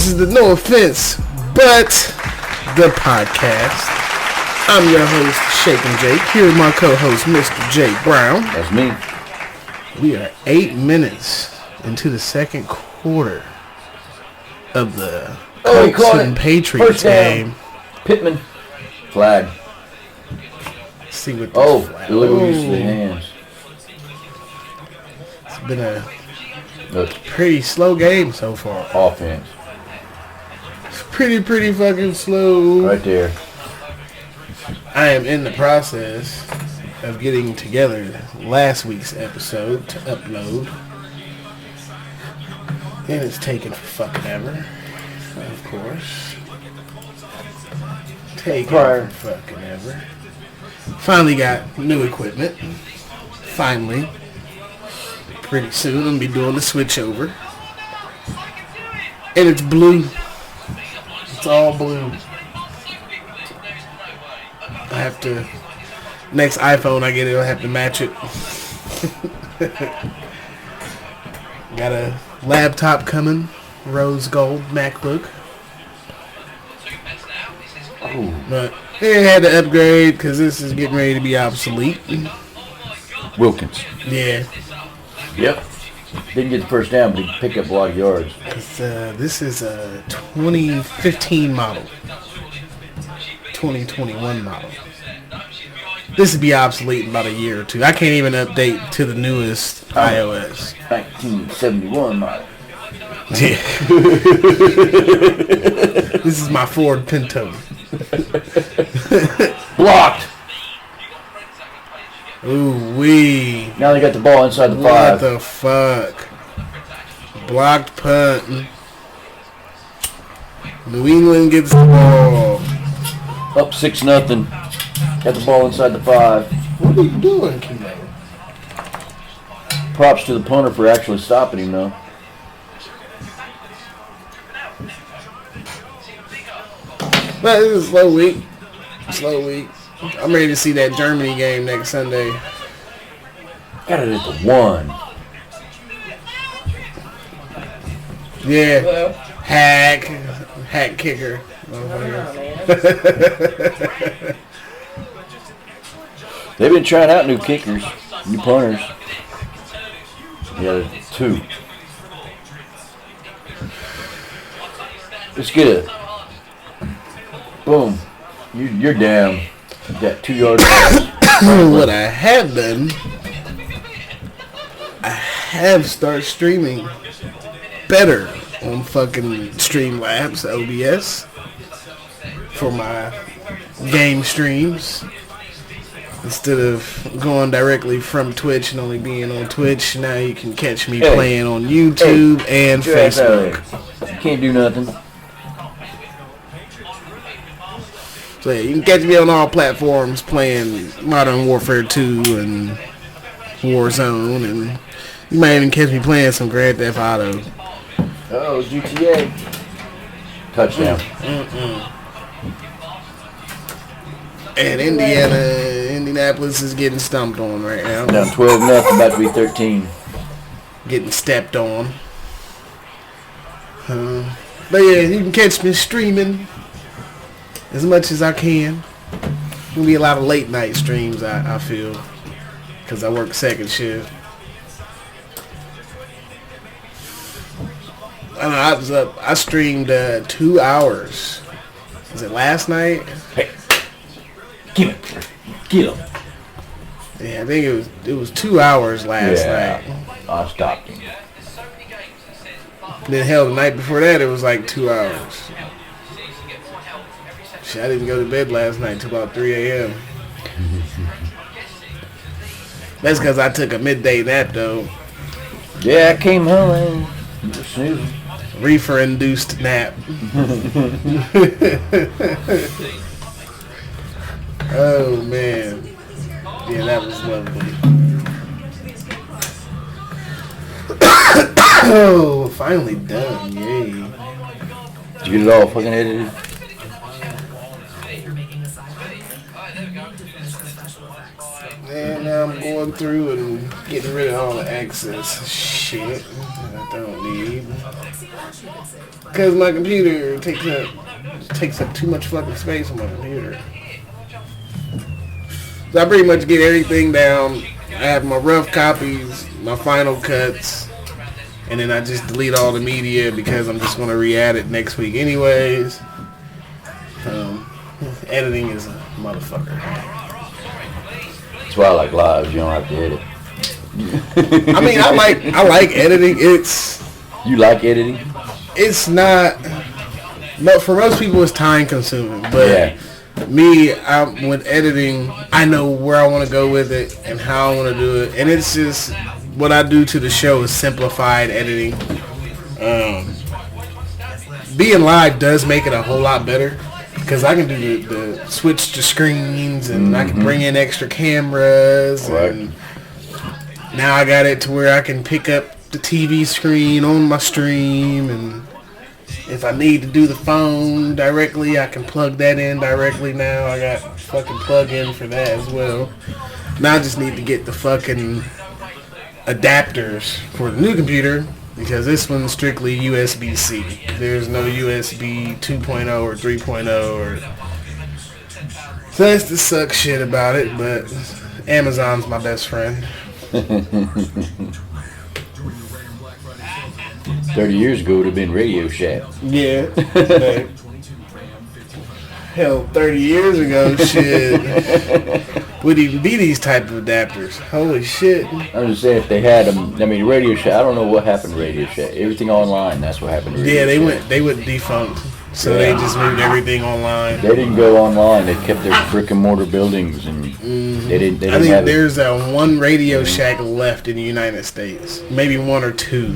is the No Offense, but the podcast. I'm your host, Shakin' Jake. Here's my co-host, Mr. Jake Brown. That's me. We are 8 minutes into the second quarter of the Colts and Patriots game. Pittman. Flag. Let's see what this flag. Deliver use of the hands. It's been a pretty slow game so far. Offense. It's pretty fucking slow. Right there. I am in the process of getting together last week's episode to upload. And it's taken fucking ever. Of course. Taking fucking ever. Finally got new equipment. Finally. Pretty soon I'm going to be doing the switch over. And it's blue. It's all blue. I have to... Next iPhone I get, it'll have to match it. Got a laptop coming. Rose gold MacBook. Oh. But they had to upgrade because this is getting ready to be obsolete. Wilkins. Yeah. Yep. Didn't get the first down, but he picked up a lot of yards. This is a 2015 model. 2021 model. This would be obsolete in about a year or two. I can't even update to the newest iOS. 1971 model. Yeah. This is my Ford Pinto. Blocked. Ooh wee. Now they got the ball inside the 5. What the fuck? Blocked punt. New England gets the ball. Up 6-0. Got the ball inside the 5. What are you doing, Kino? Props to the punter for actually stopping him, though. But this is a slow week. Slow week. I'm ready to see that Germany game next Sunday. Got it at the 1. Yeah. Hello. Hack kicker. They've been trying out new kickers, new punters. Yeah, 2. Let's get it. Boom. You're down. You got 2 yards. What I have done, I have started streaming better on fucking Streamlabs OBS for my game streams. Instead of going directly from Twitch and only being on Twitch, now you can catch me playing on YouTube and Facebook. You can't do nothing. So yeah, you can catch me on all platforms playing Modern Warfare 2 and Warzone, and you might even catch me playing some Grand Theft Auto. Oh, GTA. Touchdown. And Indianapolis is getting stumped on right now. Down 12-0, about to be 13. Getting stepped on. But yeah, you can catch me streaming as much as I can. There'll be a lot of late night streams, I feel, because I work second shift. I don't know, I was up. I streamed 2 hours. Was it last night? Hey, get him. Yeah, I think it was 2 hours last night. I stopped him. Then hell, the night before that it was like 2 hours. Shit, I didn't go to bed last night till about 3 a.m. That's because I took a midday nap though. Yeah, I came home and you were snoozing. Reefer-induced nap. Oh man. Yeah, that was lovely. Oh, finally done. Yay. Did you get it all fucking edited? And now I'm going through and getting rid of all the excess shit that I don't need. Because my computer takes up too much fucking space on my computer. So I pretty much get everything down. I have my rough copies, my final cuts, and then I just delete all the media because I'm just going to re-add it next week anyways. Editing is a motherfucker. That's why I like lives. You don't have to edit. I mean, I like editing. You like editing? It's not. But for most people, it's time consuming. But Yeah. me, with editing, I know where I want to go with it and how I want to do it, and it's just what I do to the show is simplified editing. Being live does make it a whole lot better. Because I can do the switch to screens and I can bring in extra cameras. Right. And now I got it to where I can pick up the TV screen on my stream. And if I need to do the phone directly, I can plug that in directly now. I got fucking plug-in for that as well. Now I just need to get the fucking adapters for the new computer. Because this one's strictly USB-C. There's no USB 2.0 or 3.0 or... So that's the suck shit about it, but Amazon's my best friend. 30 years ago, it would have been Radio Shack. Yeah. Hell, 30 years ago, shit, would even be these type of adapters. Holy shit. I'm just saying, if they had them, I mean, Radio Shack, I don't know what happened to Radio Shack. Everything online, that's what happened to Radio Shack. They went defunct. So they just moved everything online. They didn't go online. They kept their brick and mortar buildings, and they didn't I think there's one Radio Shack left in the United States. Maybe one or two.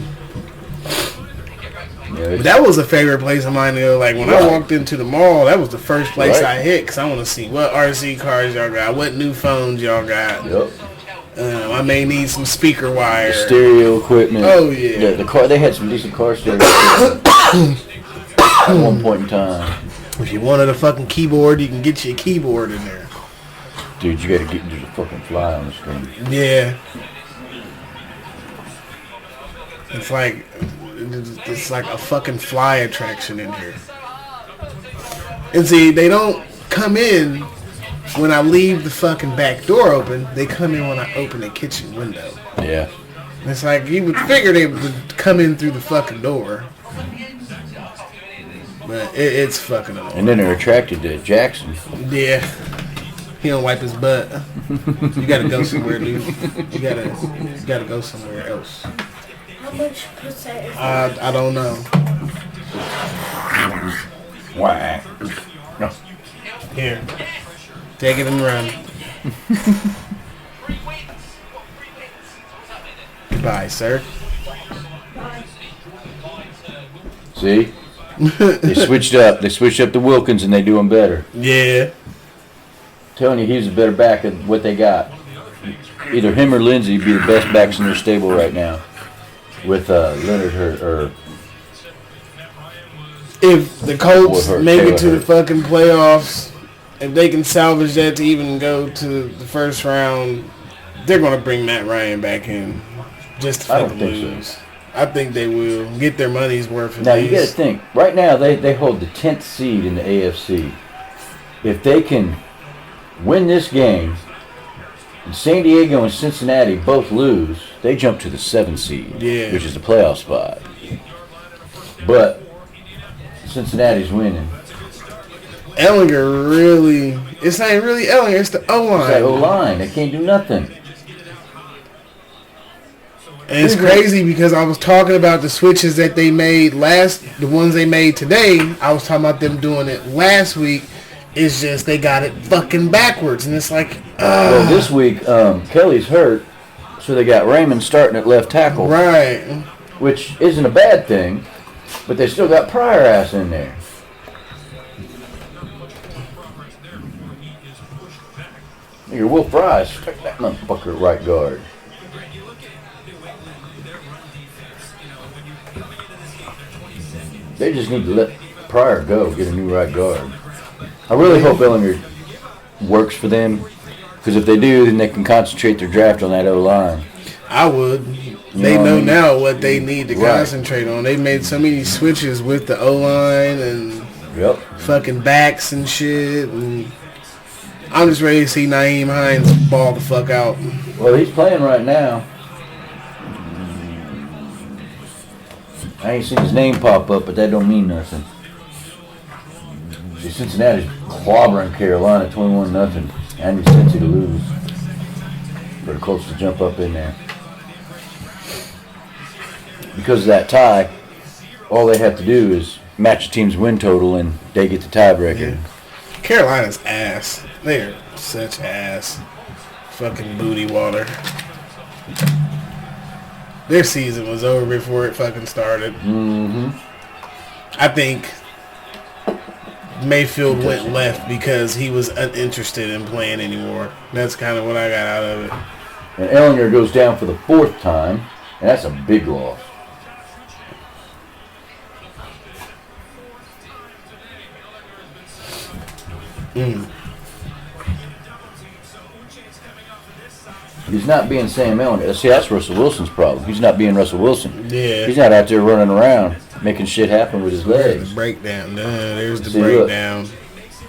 Yeah, but that was a favorite place of mine to go. Like when I walked into the mall, that was the first place I hit because I want to see what RC cars y'all got, what new phones y'all got. Yep. I may need some speaker wire, the stereo equipment. Oh yeah. The car. They had some decent car stereo equipment at one point in time. If you wanted a fucking keyboard, you can get you a keyboard in there. Dude, you gotta get there's a fucking fly on the screen. Yeah. It's like a fucking fly attraction in here. And see, they don't come in when I leave the fucking back door open. They come in when I open the kitchen window. Yeah. It's like you would figure they would come in through the fucking door. But it's fucking annoying. And then they're attracted to Jackson. Yeah. He don't wipe his butt. You gotta go somewhere, dude. You gotta go somewhere else. How much percent is I don't know. Why? No. Here. Take it and run. Goodbye, sir. See? They switched up. They switched up the Wilkins and they do them better. Yeah. Telling you, he's a better back of what they got. Either him or Lindsey be the best backs in their stable right now. With Leonard Hurt or if the Colts make it to Taylor the fucking playoffs, if they can salvage that to even go to the first round, they're gonna bring Matt Ryan back in just to fucking lose. So. I think they will get their money's worth. Now you got to think. Right now they hold the 10th seed in the AFC. If they can win this game, and San Diego and Cincinnati both lose, they jump to the 7th seed, which is the playoff spot. But Cincinnati's winning. Ellinger really, it's not really Ellinger, it's the O-line. It's that O-line. They can't do nothing. And it's crazy because I was talking about the switches that they made the ones they made today. I was talking about them doing it last week. It's just they got it fucking backwards. And it's like, Well, this week, Kelly's hurt, so they got Raymond starting at left tackle. Right. Which isn't a bad thing, but they still got Pryor ass in there. Nigga, Will Fry stuck that motherfucker at right guard. They just need to let Pryor go, get a new right guard. I really hope Ellinger works for them Because if they do, then they can concentrate their draft on that O-line. I would. They know now what they need to concentrate on. They made so many switches with the O-line and fucking backs and shit. And I'm just ready to see Nyheim Hines ball the fuck out. Well, he's playing right now. I ain't seen his name pop up, but that don't mean nothing. Cincinnati's clobbering Carolina 21-0. I need Cincy to lose. Pretty close to jump up in there. Because of that tie, all they have to do is match the team's win total and they get the tiebreaker. Yeah. Carolina's ass. They're such ass. Fucking booty water. Their season was over before it fucking started. Mm-hmm. I think Mayfield went left because he was uninterested in playing anymore. That's kind of what I got out of it. And Ellinger goes down for the 4th time, and that's a big loss. He's not being Sam Ellinger. See, that's Russell Wilson's problem. He's not being Russell Wilson. Yeah. He's not out there running around making shit happen with his legs. There's the breakdown. There's the breakdown. Look.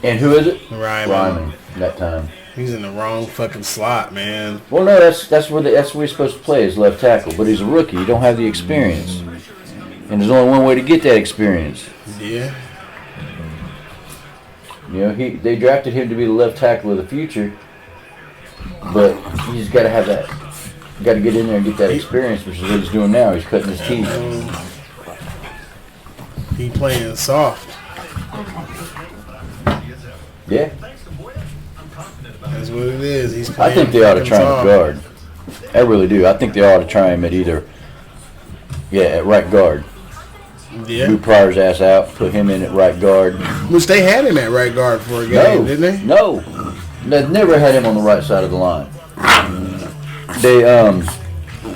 And who is it? Ryman. That time. He's in the wrong fucking slot, man. Well, no, that's where he's supposed to play, is left tackle. But he's a rookie. You don't have the experience. And there's only one way to get that experience. Yeah. You know, they drafted him to be the left tackle of the future. But he's got to have that. You got to get in there and get that experience, which is what he's doing now. He's cutting his teeth. He playing soft. Yeah. That's what it is. He's playing. I think they ought to try him at guard. I really do. I think they ought to try him at at right guard. Yeah. Move Pryor's ass out, put him in at right guard. Which they had him at right guard for a game, didn't they? No. They've never had him on the right side of the line. They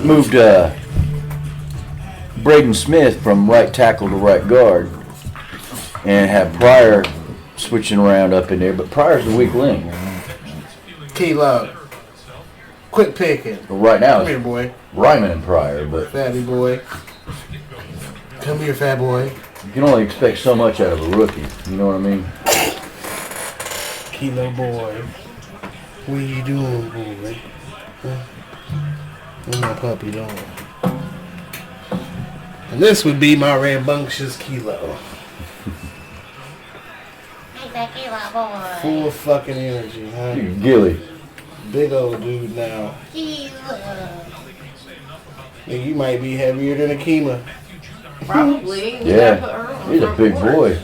moved Braden Smith from right tackle to right guard and had Pryor switching around up in there, but Pryor's the weak link. Kilo. Quit picking. Well, right now Come here, boy. Ryman and Pryor, but Fatty boy. Come here, fat boy. you can only expect so much out of a rookie. You know what I mean? Kilo boy. What you doing, boy? What my puppy doing? And this would be my rambunctious Kilo. Hey, that Kilo boy. Full of fucking energy, huh? Gilly. Big old dude now. Kilo. Nigga, you might be heavier than Akima. Probably. Yeah. He's a big boy.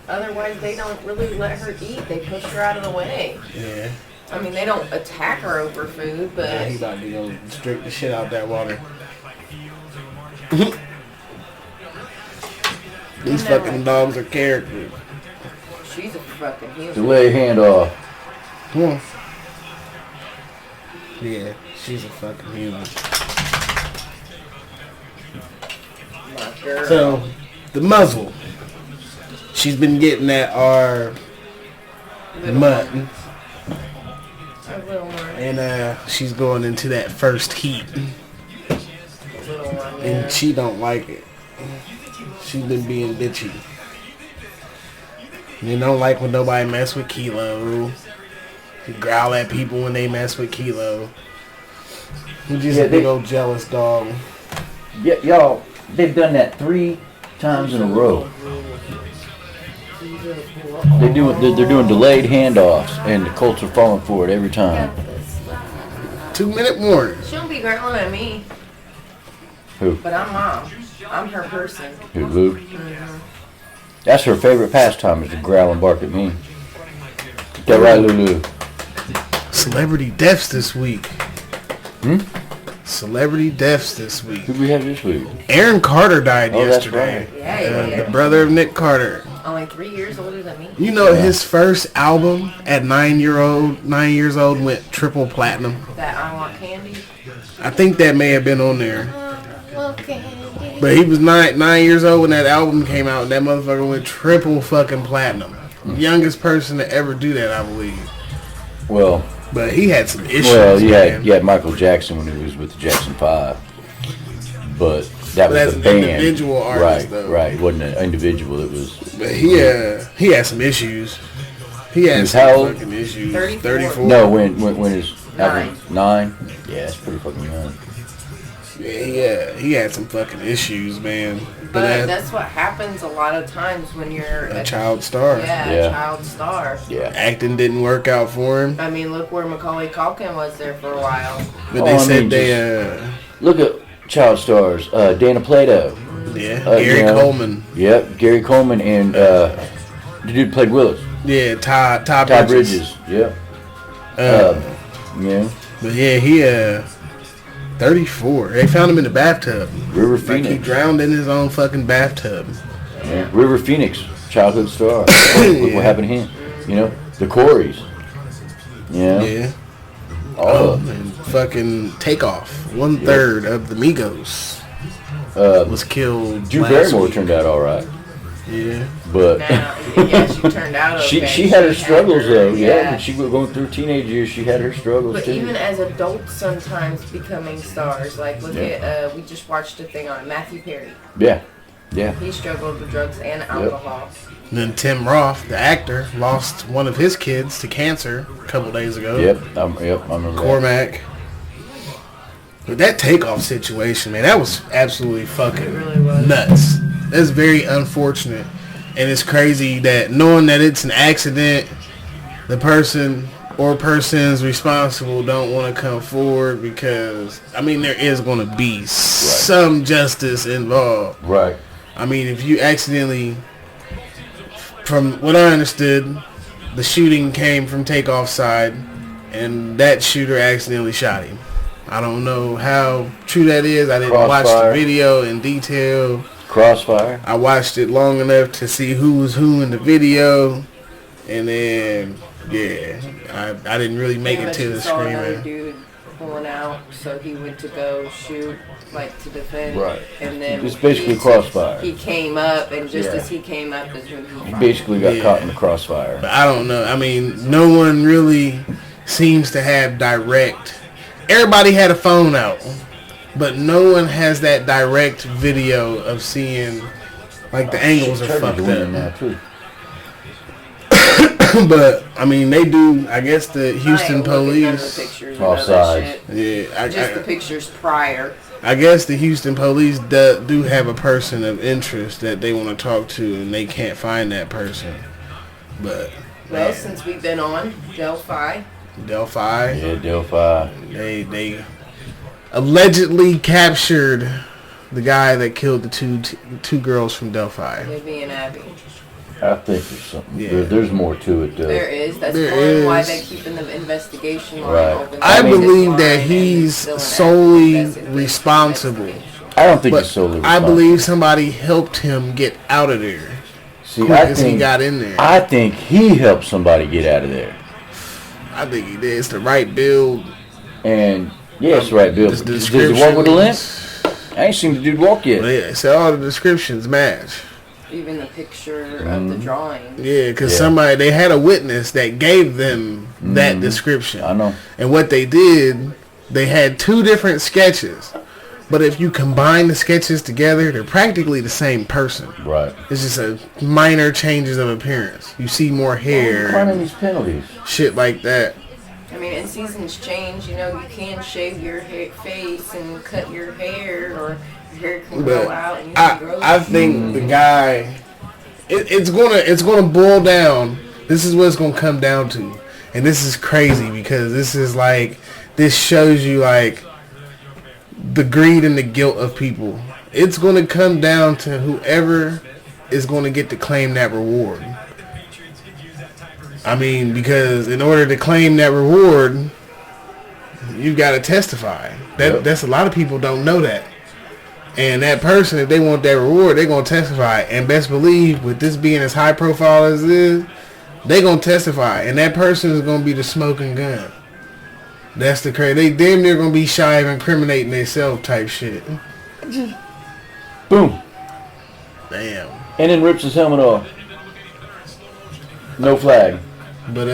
Otherwise, they don't really let her eat. They push her out of the way. Yeah. I mean, they don't attack her over food, but Yeah, he about to go drink the shit out that water. These fucking dogs are characters. she's a fucking human. Delay handoff. Hmm. Yeah, she's a fucking human. My girl. So, the muzzle. She's been getting at our mutton. A little one. And she's going into that first heat. Little one, yeah. And she don't like it. She's been being bitchy. You don't like when nobody mess with Kilo. You growl at people when they mess with Kilo. You're just a big old jealous dog. Yeah, y'all, they've done that 3 times in a row. They're doing delayed handoffs, and the Colts are falling for it every time. 2-minute warning. She don't be growling at me, Who? but I'm mom. I'm her person. Who, Luke? That's her favorite pastime, is to growl and bark at me. Get that right, Lulu? Celebrity deaths this week. Hmm? Celebrity deaths this week. Who do we have this week? Aaron Carter died That's yesterday. right. Yeah. The brother of Nick Carter. Only 3 years older than me. You know his first album at 9 years old went triple platinum. That I Want Candy. I think that may have been on there. Okay. But he was nine years old when that album came out, and that motherfucker went triple fucking platinum. Youngest person to ever do that, I believe. Well, But he had some issues. well, man. you had Michael Jackson when he was with the Jackson 5. But that But as was the an band. individual artist, right, though. right. It wasn't an individual. It was. But he had some issues. He had was some how old? fucking issues. 34. 34. No, when his album 9. 9. Yeah, that's pretty fucking young. Yeah, he had some fucking issues, man. But that's what happens a lot of times when you're a child star. Yeah, Yeah. a child star. Yeah. Acting didn't work out for him. I mean, look where Macaulay Culkin was there for a while. But Oh, they I said mean, they, Look at child stars. Dana Plato. Gary you know, Coleman. Yep, Gary Coleman and the dude played Willis. Yeah, Todd Todd Bridges. Bridges. Yep. Yeah. But yeah, he 34. They found him in the bathtub. River Like he Phoenix. drowned in his own fucking bathtub. Yeah. River Phoenix, childhood star. Look what happened to him. You know, the Coreys. Yeah. Yeah. All of them. And fucking Takeoff. 1/3 of the Migos was killed. Drew last Barrymore week. turned out all right, Yeah. but Now, yeah, she turned out okay. she had her struggles though. Yeah, Yeah. when she was going through teenage years, she had her struggles But too. even as adults, sometimes becoming stars. Like, look Yeah. at, we just watched a thing on Matthew Perry. Yeah. Yeah. He struggled with drugs and alcohol. And then Tim Roth, the actor, lost one of his kids to cancer a couple days ago. Yep. I remember that. Cormac. But that Takeoff situation, man, that was absolutely fucking really was. nuts. That's very unfortunate. And it's crazy that knowing that it's an accident, the person or persons responsible don't want to come forward because, I mean, there is going to be some justice involved. Right. I mean, if you accidentally, from what I understood, the shooting came from Takeoff's side, and that shooter accidentally shot him. I don't know how true that is. I didn't watch Crossfire. the video in detail. Crossfire. I watched it long enough to see who was who in the video, and then I didn't really make it to the saw another screen. dude pulling out, so he went to go shoot, like to defend. Right. And then It's basically crossfire. He came up, and just Yeah. as he came up, is when he He fired. basically got Yeah. caught in the crossfire. But I don't know. I mean, no one really seems to have direct. Everybody had a phone out, but no one has that direct video of seeing, like, the angles are Turner's fucked winning up. now too. But I mean, they do. I guess the Houston I ain't looking at the police. pictures All and other sides. shit. Yeah, Just the pictures prior. I guess the Houston police do have a person of interest that they want to talk to, and they can't find that person. But Well, man, since we've been on Delphi, Delphi, Yeah, Delphi. they allegedly captured the guy that killed the two girls from Delphi. Libby and Abby. I think there's something. Yeah. There's more to it though. There is. That's There one why is. they're keeping the investigation line Right. open. I mean, believe Line that and he's still an solely investigation. responsible. I don't think But it's solely I responsible. believe somebody helped him get out of there See, quick I as he think, got in there. I think he helped somebody get out of there. I think he did. It's the right build. And yes, right, Bill. The Does he walk with a limp? descriptions- I ain't seen the dude walk yet. Yeah, so all the descriptions match. Even the picture of the drawing. Yeah, because Yeah. they had a witness that gave them that description. I know. And what they did, they had two different sketches. But if you combine the sketches together, they're practically the same person. Right. It's just a minor changes of appearance. You see more hair, Finding and these penalties. shit like that. I mean, and seasons change. You know, you can shave your face and cut your hair, or your hair can But grow out and you can grow. I think the guy, it's gonna boil down. This is what it's gonna come down to, and this is crazy because this shows you like the greed and the guilt of people. It's gonna come down to whoever is gonna get to claim that reward. I mean, because in order to claim that reward, you gotta testify. That's a lot of people don't know that. And that person, if they want that reward, they're going to testify. And best believe, with this being as high profile as it is, they're going to testify. And that person is going to be the smoking gun. That's the crazy. They damn near going to be shy of incriminating themselves type shit. Boom. Damn. And then rips his helmet off. No flag. But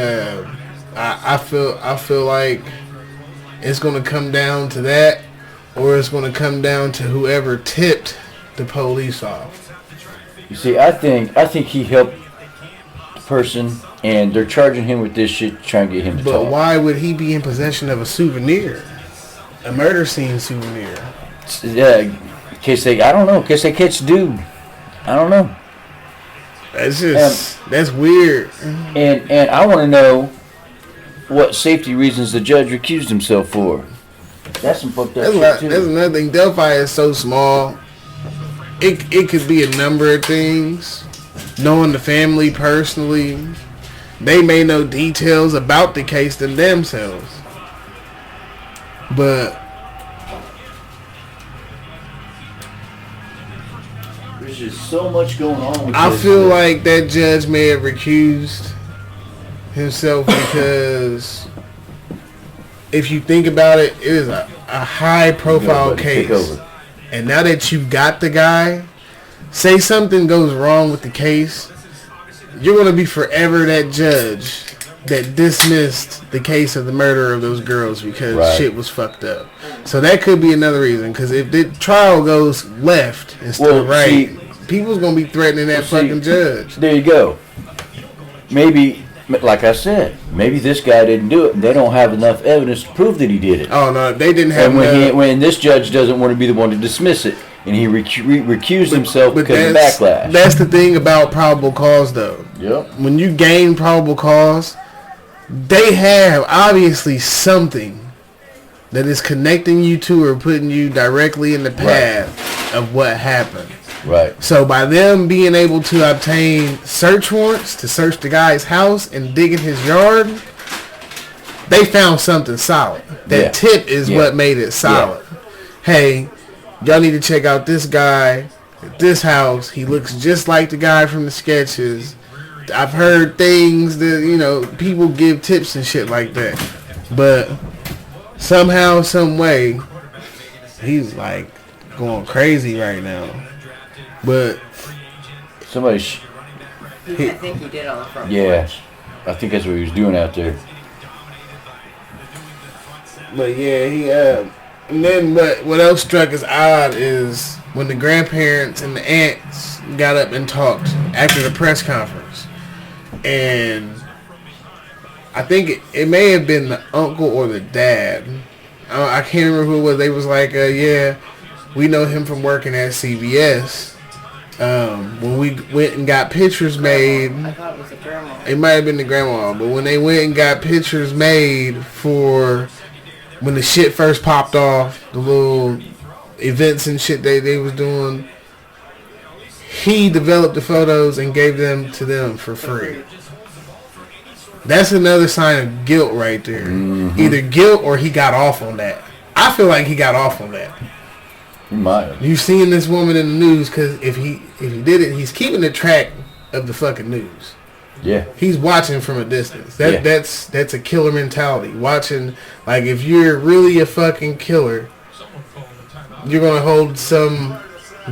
I feel like it's gonna come down to that, or it's gonna come down to whoever tipped the police off. You see, I think he helped the person, and they're charging him with this shit, trying to get him to But talk. why would he be in possession of a souvenir, a murder scene souvenir? Yeah, in case they catch the dude. I don't know. That's just that's weird. And I want to know what safety reasons the judge recused himself for. That's some fucked up shit too. That's another thing. Delphi is so small. It could be a number of things. Knowing the family personally, they may know details about the case than themselves. But There's just so much going on with I this. feel like that judge may have recused himself because if you think about it, it is a high profile case. And now that you've got the guy, say something goes wrong with the case, you're going to be forever that judge that dismissed the case of the murder of those girls because shit was fucked up. So that could be another reason. Because if the trial goes left instead of right, people's going to be threatening that fucking judge. There you go. Maybe, like I said, maybe this guy didn't do it, and they don't have enough evidence to prove that he did it. Oh, no, they didn't have And when this judge doesn't want to be the one to dismiss it, and he recused himself because of backlash. That's the thing about probable cause, though. Yep. When you gain probable cause, they have obviously something that is connecting you to or putting you directly in the path of what happened. Right. So by them being able to obtain search warrants to search the guy's house and dig in his yard, they found something solid. That tip is what made it solid. Hey, y'all need to check out this guy at this house. He looks just like the guy from the sketches. I've heard things that, people give tips and shit like that. But somehow, some way, he's like going crazy right now. But somebody, I think he did on the front porch. I think that's what he was doing out there. But yeah, and then what else struck as odd is when the grandparents and the aunts got up and talked after the press conference. And I think it may have been the uncle or the dad. I can't remember who it was. They was like, we know him from working at CBS. When we went and got pictures made, I thought it was the grandma. It might have been the grandma, but when they went and got pictures made for when the shit first popped off, the little events and shit they was doing, he developed the photos and gave them to them for free. That's another sign of guilt right there. Mm-hmm. Either guilt or he got off on that. I feel like he got off on that. He might have. You've seen this woman in the news because if he did it, he's keeping the track of the fucking news. Yeah. He's watching from a distance. That's a killer mentality. Watching, like, if you're really a fucking killer, you're gonna hold some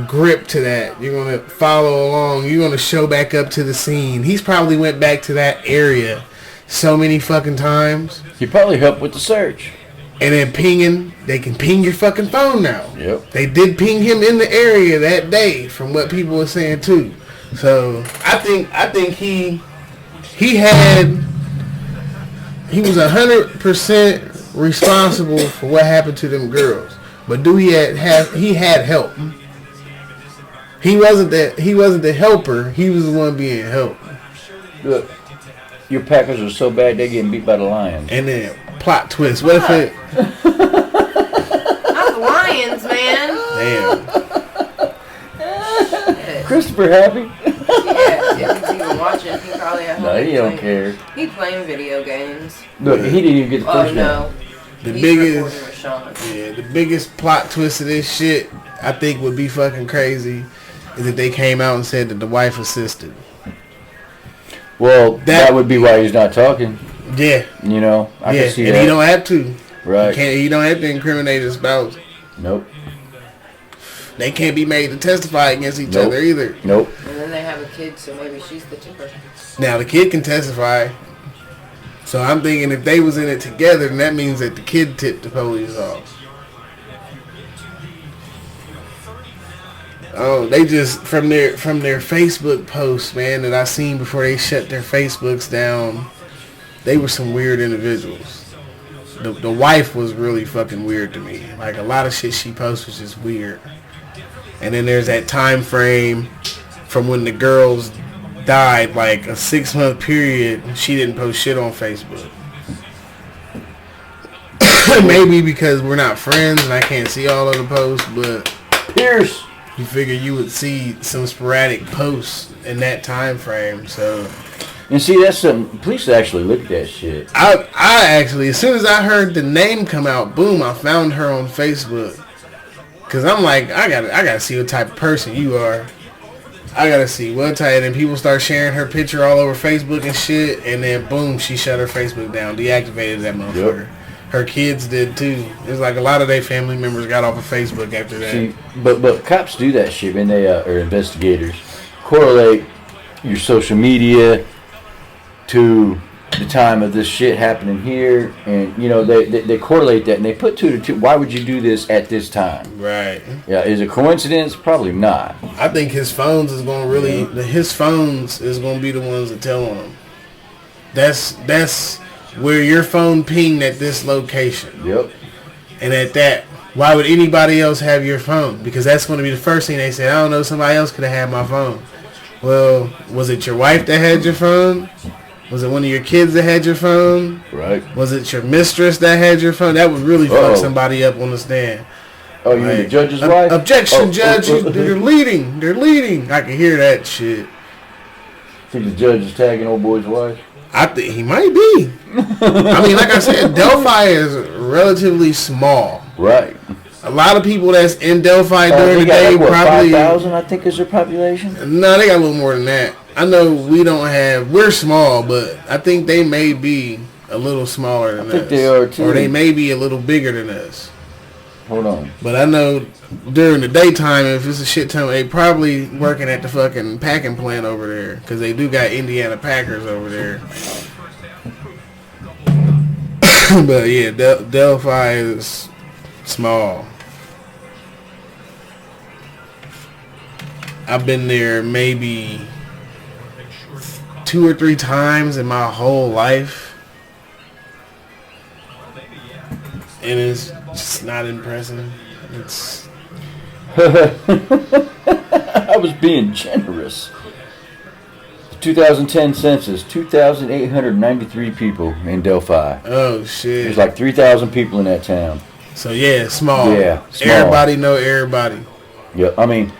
grip to that. You're gonna follow along. You're gonna show back up to the scene. He's probably went back to that area so many fucking times. He probably helped with the search. And then pinging, they can ping your fucking phone now. Yep. They did ping him in the area that day, from what people were saying too. So I think he was 100% responsible for what happened to them girls. But he had help. He wasn't the helper. He was the one being helped. Look, your Packers are so bad they're getting beat by the Lions. And then plot twist. What if it? Not the Lions, man. Damn. Christopher happy? Yeah, if he's even watching, he probably at home. No, he don't care. He's playing video games. Look, he didn't even get the first no. The biggest plot twist of this shit, I think, would be fucking crazy, is that they came out and said that the wife assisted. Well, that would be why he's not talking. Yeah. I can see and that. he don't have to. Right. He don't have to incriminate his spouse. Nope. They can't be made to testify against each other either. Nope. And then they have a kid, so maybe she's the tipper. Now the kid can testify. So I'm thinking if they was in it together, then that means that the kid tipped the police off. Oh, they just from their Facebook posts, man, that I seen before they shut their Facebooks down. They were some weird individuals. The wife was really fucking weird to me. Like a lot of shit she posts was just weird. And then there's that time frame from when the girls died, like a 6-month period. She didn't post shit on Facebook. Maybe because we're not friends and I can't see all of the posts, but Pierce. you figure you would see some sporadic posts in that time frame. So, And see, that's something. Police actually look at that shit. I actually, as soon as I heard the name come out, boom, I found her on Facebook. Cause I'm like, I gotta see what type of person you are. I gotta see what type. And then people start sharing her picture all over Facebook and shit. And then boom, she shut her Facebook down, deactivated that motherfucker. Yep. Her kids did too. It's like a lot of their family members got off of Facebook after that. See, but cops do that shit, and they or investigators correlate your social media to the time of this shit happening here, and you know they correlate that, and they put 2 to 2. Why would you do this at this time? Right. Yeah. Is it coincidence? Probably not. I think his phones is gonna really. His phones is gonna be the ones that tell on him. That's where your phone pinged at this location. Yep. And at that, why would anybody else have your phone? Because that's going to be the first thing they say. I don't know, somebody else could have had my phone. Well, was it your wife that had your phone? Was it one of your kids that had your phone? Right. Was it your mistress that had your phone? That would really fuck somebody up on the stand. Oh, you mean the judge's wife? Objection, judge. They're leading. They're leading. I can hear that shit. Think the judge is tagging old boy's wife? I think he might be. I mean, like I said, Delphi is relatively small. Right. A lot of people that's in Delphi during the day probably 5,000, I think, is their population. No, they got a little more than that. I know we're small, but I think they may be a little smaller than us. I think they are too. Or they may be a little bigger than us. Hold on. But I know during the daytime, if it's a shit ton, they probably working at the fucking packing plant over there. Because they do got Indiana Packers over there. But yeah, Delphi is small. I've been there maybe 2 or 3 times in my whole life. And it's just not impressive. It's I was being generous. The 2010 census, 2,893 people in Delphi. Oh shit. There's like 3,000 people in that town. So yeah, small. Yeah, small. Everybody know everybody. Yeah, I mean,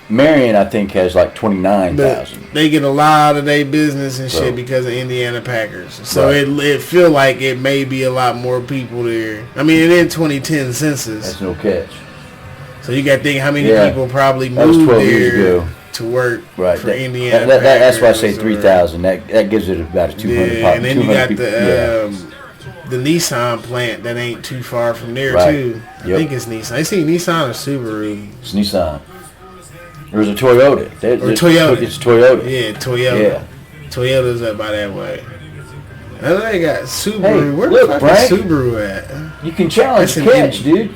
Marion, I think, has like 29,000. They get a lot of their business and shit because of Indiana Packers. So right. it feel like it may be a lot more people there. I mean, it is 2010 census. That's no catch. So you got to think how many people probably that was moved 12 years there ago. To work for Indiana Packers. That's why I say or- 3,000. That gives it about a 200 Yeah, and then you got people. the Nissan plant that ain't too far from there too. I Yep. think it's Nissan. I see Nissan or Subaru. It's Nissan. There's a Toyota. Toyota. It's Toyota. Yeah, Toyota. Yeah. Toyota's up by that way. I know they got Subaru. Hey, Where look, the fuck Frank. is Subaru at? You can challenge That's catch, an dude.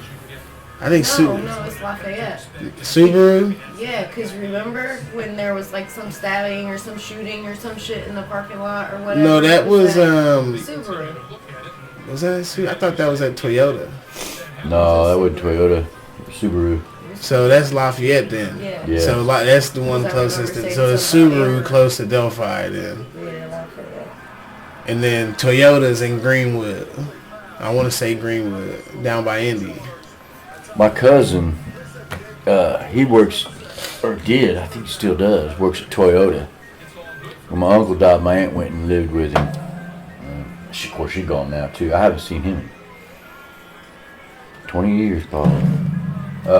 I think No, it's Lafayette. Subaru. Yeah, because remember when there was like some stabbing or some shooting or some shit in the parking lot or whatever? No, that was Subaru. Was that Subaru? I thought that was at Toyota. No, that wasn't Toyota. Subaru. So that's Lafayette then. Yeah. So that's the one closest. So it's Subaru close to Delphi then. Yeah, Lafayette. And then Toyota's in Greenwood. I want to say Greenwood, down by Indy. My cousin, he works, or did, I think he still does, works at Toyota. When my uncle died, my aunt went and lived with him. Of course, she's gone now, too. I haven't seen him in 20 years, probably.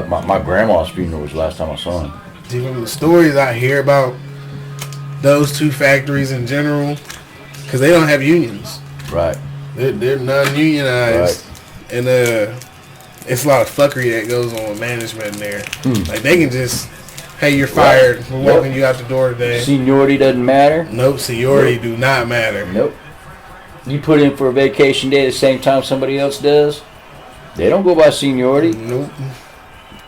My grandma's funeral was the last time I saw him. See, from the stories I hear about those two factories in general, because they don't have unions. Right. They're non-unionized. Right. And it's a lot of fuckery that goes on with management in there. Like, they can just, hey, you're fired. We're walking you out the door today. Seniority doesn't matter. Nope, seniority do not matter. Nope. you put in for a vacation day at the same time somebody else does, they don't go by seniority. Nope.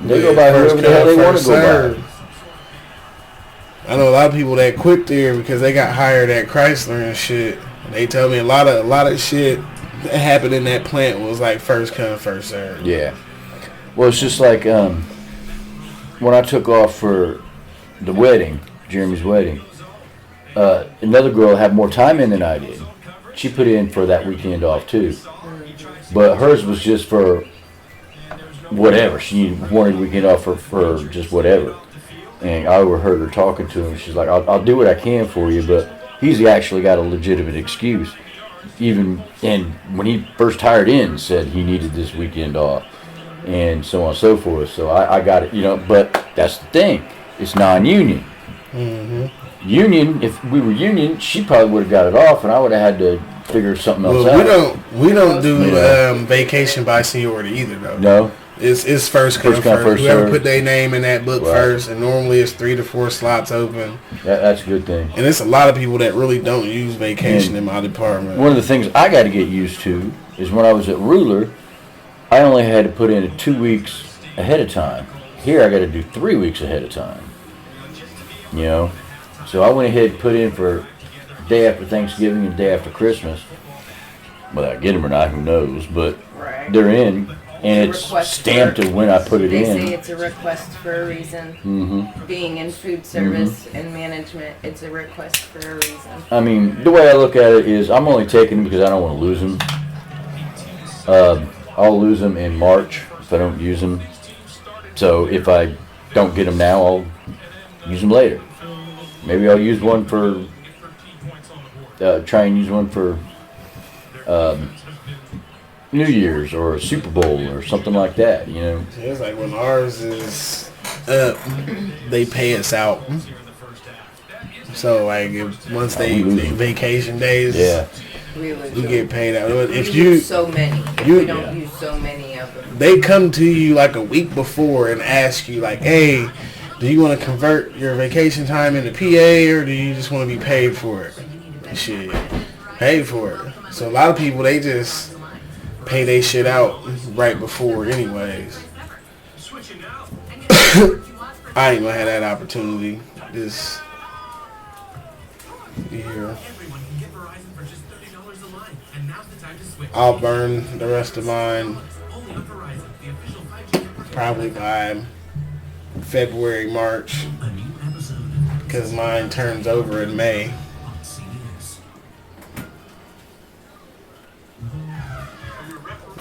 They go by whoever the hell they want to go by. I know a lot of people that quit there because they got hired at Chrysler and shit. They tell me a lot of shit that happened in that plant was like first come, first served. Yeah. Well, it's just like when I took off for the wedding, Jeremy's wedding, another girl had more time in than I did. She put in for that weekend off too. But hers was just for whatever. She wanted a weekend off for just whatever. And I overheard her talking to him. She's like, I'll do what I can for you, but he's actually got a legitimate excuse. Even, and when he first hired in, said he needed this weekend off. And so on and so forth. So I got it, you know, but that's the thing. It's non-union. Mm-hmm. Union, if we were union, she probably would have got it off, and I would have had to figure something else out. We don't do vacation by seniority either, though. No. It's first come, first whoever put their name in that book first, and normally it's 3 to 4 slots open. That's a good thing. And it's a lot of people that really don't use vacation in my department. One of the things I got to get used to is when I was at Ruler, I only had to put in 2 weeks ahead of time. Here I got to do 3 weeks ahead of time. You know? So I went ahead and put in for day after Thanksgiving and day after Christmas. Whether I get them or not, who knows? But they're in, and it's stamped to when I put it in. They say it's a request for a reason. Mm-hmm. Being in food service and management, it's a request for a reason. I mean, the way I look at it is I'm only taking them because I don't want to lose them. I'll lose them in March if I don't use them. So if I don't get them now, I'll use them later. Maybe I'll use one for, try and use one for New Year's or a Super Bowl or something like that, you know. It's like when ours is up, they pay us out. So like once they vacation days, we get paid out. If you so many, we don't use so many of them. They come to you like a week before and ask you like, hey, do you want to convert your vacation time into PA or do you just want to be paid for it? Shit, paid for it. So a lot of people, they just pay their shit out right before anyways. I ain't gonna have that opportunity this year. I'll burn the rest of mine probably by February, March, because mine turns over in May.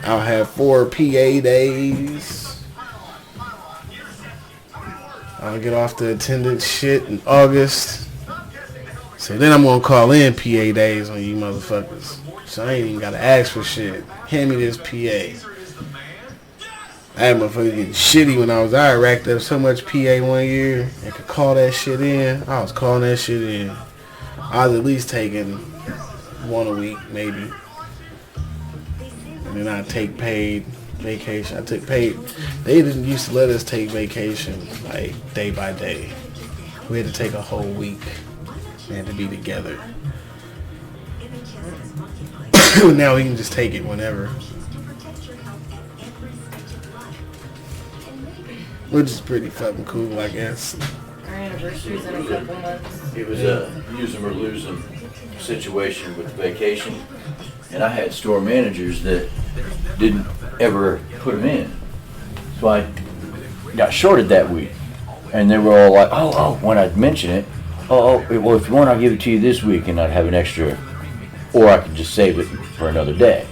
I'll have 4 PA days. I'll get off the attendance shit in August. So then I'm going to call in PA days on you motherfuckers. So I ain't even got to ask for shit. Hand me this PA. I had motherfuckers getting shitty when I was there. I racked up so much PA one year. I could call that shit in. I was calling that shit in. I was at least taking 1 a week, maybe. And then I take paid vacation. I took paid. They didn't used to let us take vacation like day by day. We had to take a whole week. We had to be together. Now we can just take it whenever. Which is pretty fucking cool, I guess. Our anniversary's in a couple months. It was a use 'em or lose 'em situation with vacation. And I had store managers that didn't ever put them in. So I got shorted that week. And they were all like, oh, when I'd mention it, well, if you want, I'll give it to you this week and I'd have an extra, or I could just save it for another day.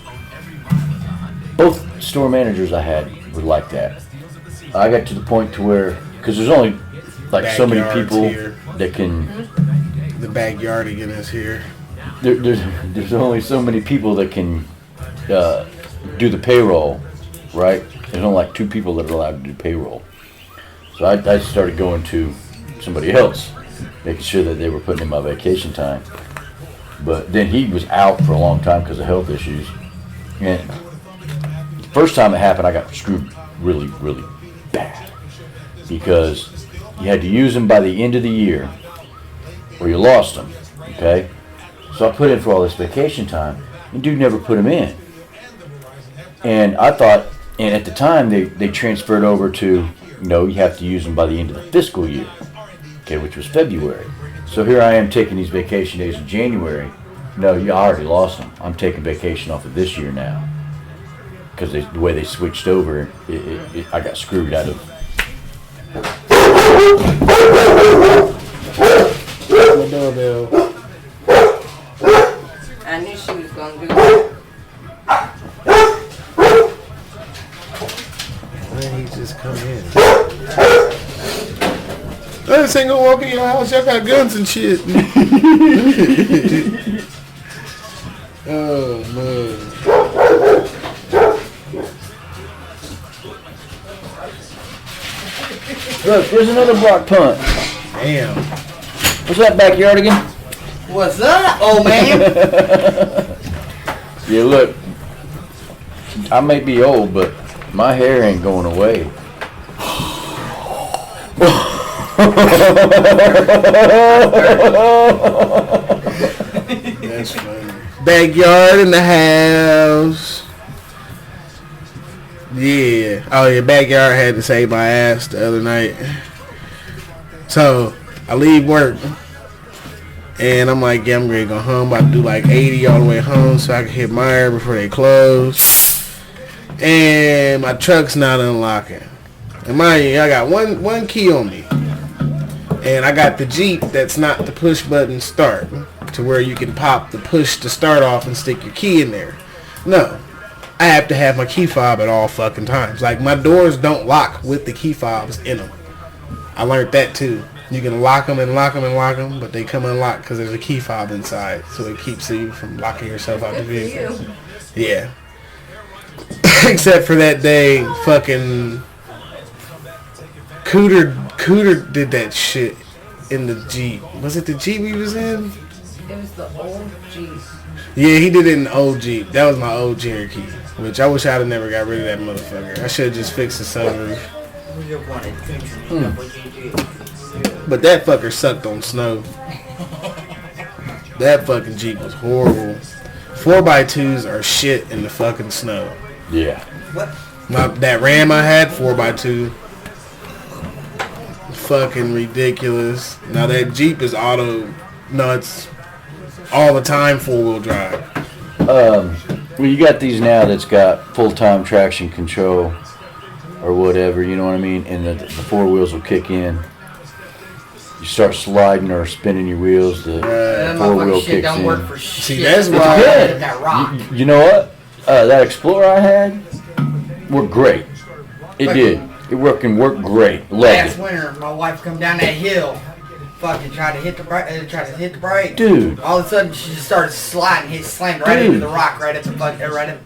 Both store managers I had were like that. I got to the point to where, because there's only like so many people that can... The backyardigan is here. There's only so many people that can do the payroll, right? There's only like 2 people that are allowed to do payroll. So I started going to somebody else, making sure that they were putting in my vacation time. But then he was out for a long time because of health issues. And the first time it happened, I got screwed really, really bad. Because you had to use them by the end of the year, or you lost them, okay? So I put in for all this vacation time, And dude never put them in. And I thought, and at the time they transferred over to, you have to use them by the end of the fiscal year, okay, which was February. So here I am taking these vacation days in January. No, I already lost them. I'm taking vacation off of this year now. Because the way they switched over, I got screwed out of. The doorbell. I knew she was gonna do that. Why did he just come in? This ain't gonna walk in your house. Y'all got guns and shit. Oh man. Look, there's another block punt. Damn. What's that backyard again? What's up, old man? Yeah, look. I may be old, but my hair ain't going away. That's funny. Backyard in the house. Yeah. Oh yeah, backyard had to save my ass the other night. So I leave work and I'm like, yeah, I'm ready to go home. I'm about to do like 80 all the way home so I can hit Meyer before they close. And my truck's not unlocking. And mind you, I got one key on me. And I got the Jeep that's not the push button start, to where you can pop the push to start off and stick your key in there. No. I have to have my key fob at all fucking times. Like, my doors don't lock with the key fobs in them. I learned that too. You can lock them and lock them and lock them, but they come unlocked because there's a key fob inside. So it keeps you from locking yourself out the vehicle. Yeah. Except for that day, fucking Cooter did that shit in the Jeep. Was it the Jeep he was in? It was the old Jeep. Yeah, he did it in the old Jeep. That was my old Cherokee, which I wish I'd have never got rid of that motherfucker. I should have just fixed the sunroof. But that fucker sucked on snow. That fucking Jeep was horrible. 4x2s are shit in the fucking snow. Yeah. That Ram I had, 4x2. Fucking ridiculous. Now that Jeep is auto nuts all the time, 4-wheel drive. Well, you got these now that's got full-time traction control or whatever, you know what I mean? And the 4 wheels will kick in. You start sliding or spinning your wheels, the 4-wheel shit kicks don't in. work for shit. See, that's why. Good. That rock. You know what? That Explorer I had worked great. It did. It worked great. Loved Last it. winter, my wife come down that hill, fucking tried to hit the brake. Dude. All of a sudden, she just started sliding. Slammed right into the rock, right at the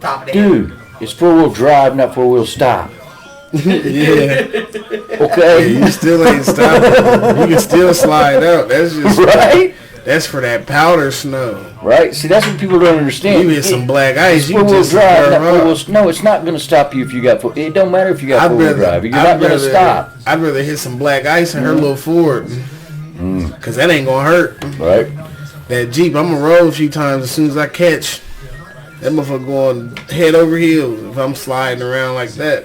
top of the hill. Dude, it's 4-wheel drive, not 4-wheel stop. Yeah. Okay. You still ain't stopping. You can still slide out. That's just Right? That's for that powder snow. Right? See, that's what people don't understand. You hit some black ice, It's you 4-wheel just drive, not burn 4-wheel. up. No, it's not going to stop you if you got 4. It don't matter if you got 4-wheel drive. You're not going to stop. I'd rather hit some black ice in her little Ford. Because that ain't going to hurt. Right? That Jeep, I'm going to roll a few times as soon as I catch. That motherfucker going head over heels if I'm sliding around like that.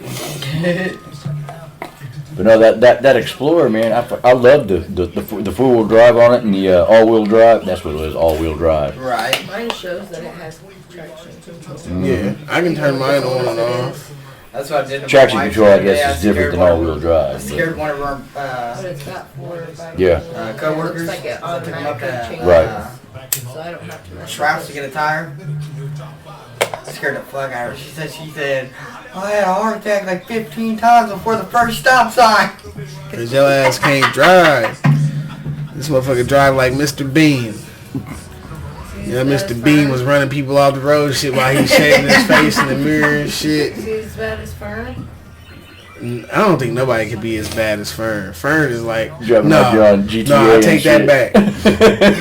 But no, that Explorer, man, I love the 4-wheel drive on it and the all-wheel drive. That's what it is, all-wheel drive. Right. Mine shows that it has traction control. Yeah, I can turn mine on and off. That's what I did. to my Traction wife control, the I other day. guess, is different scared than one of all-wheel her- drive. I but- scared one of But her it's got 4 or 5. Yeah. coworkers. Looks like it I took them up to automatically Right. changes, so I don't have to mess Strauss with to get a tire. Scared the fuck out of her. She said, I had a heart attack like 15 times before the first stop sign. Because your ass can't drive. This motherfucker drive like Mr. Bean. Yeah, Mr. Bean was running people off the road and shit while he was shaving his face in the mirror and shit. Is he as bad as Fern? I don't think nobody could be as bad as Fern. Fern is like, Driving like you're on GTA no, I and take that shit. back.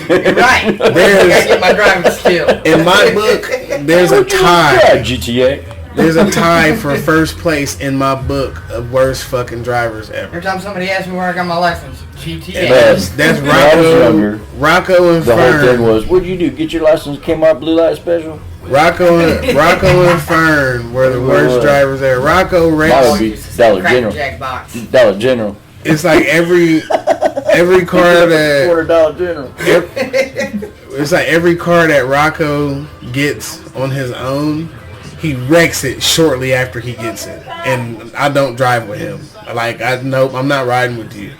You're right. I gotta get my driving skill. In my book, there's a Yeah, tie. GTA. There's a tie for first place in my book of worst fucking drivers ever. Every time somebody asks me where I got my license, GTA. That's When I was younger, Rocco and the whole thing Fern. was, what'd you do? Get your license, Kmart Blue Light Special? Rocco and Fern were the worst drivers there. Rocco Mine would wrecks. be Dollar General. Jack box. Dollar General. It's like every car that Quarter Dollar General. it's like every car that Rocco gets on his own, he wrecks it shortly after he gets it, and I don't drive with him. Like nope, I'm not riding with you.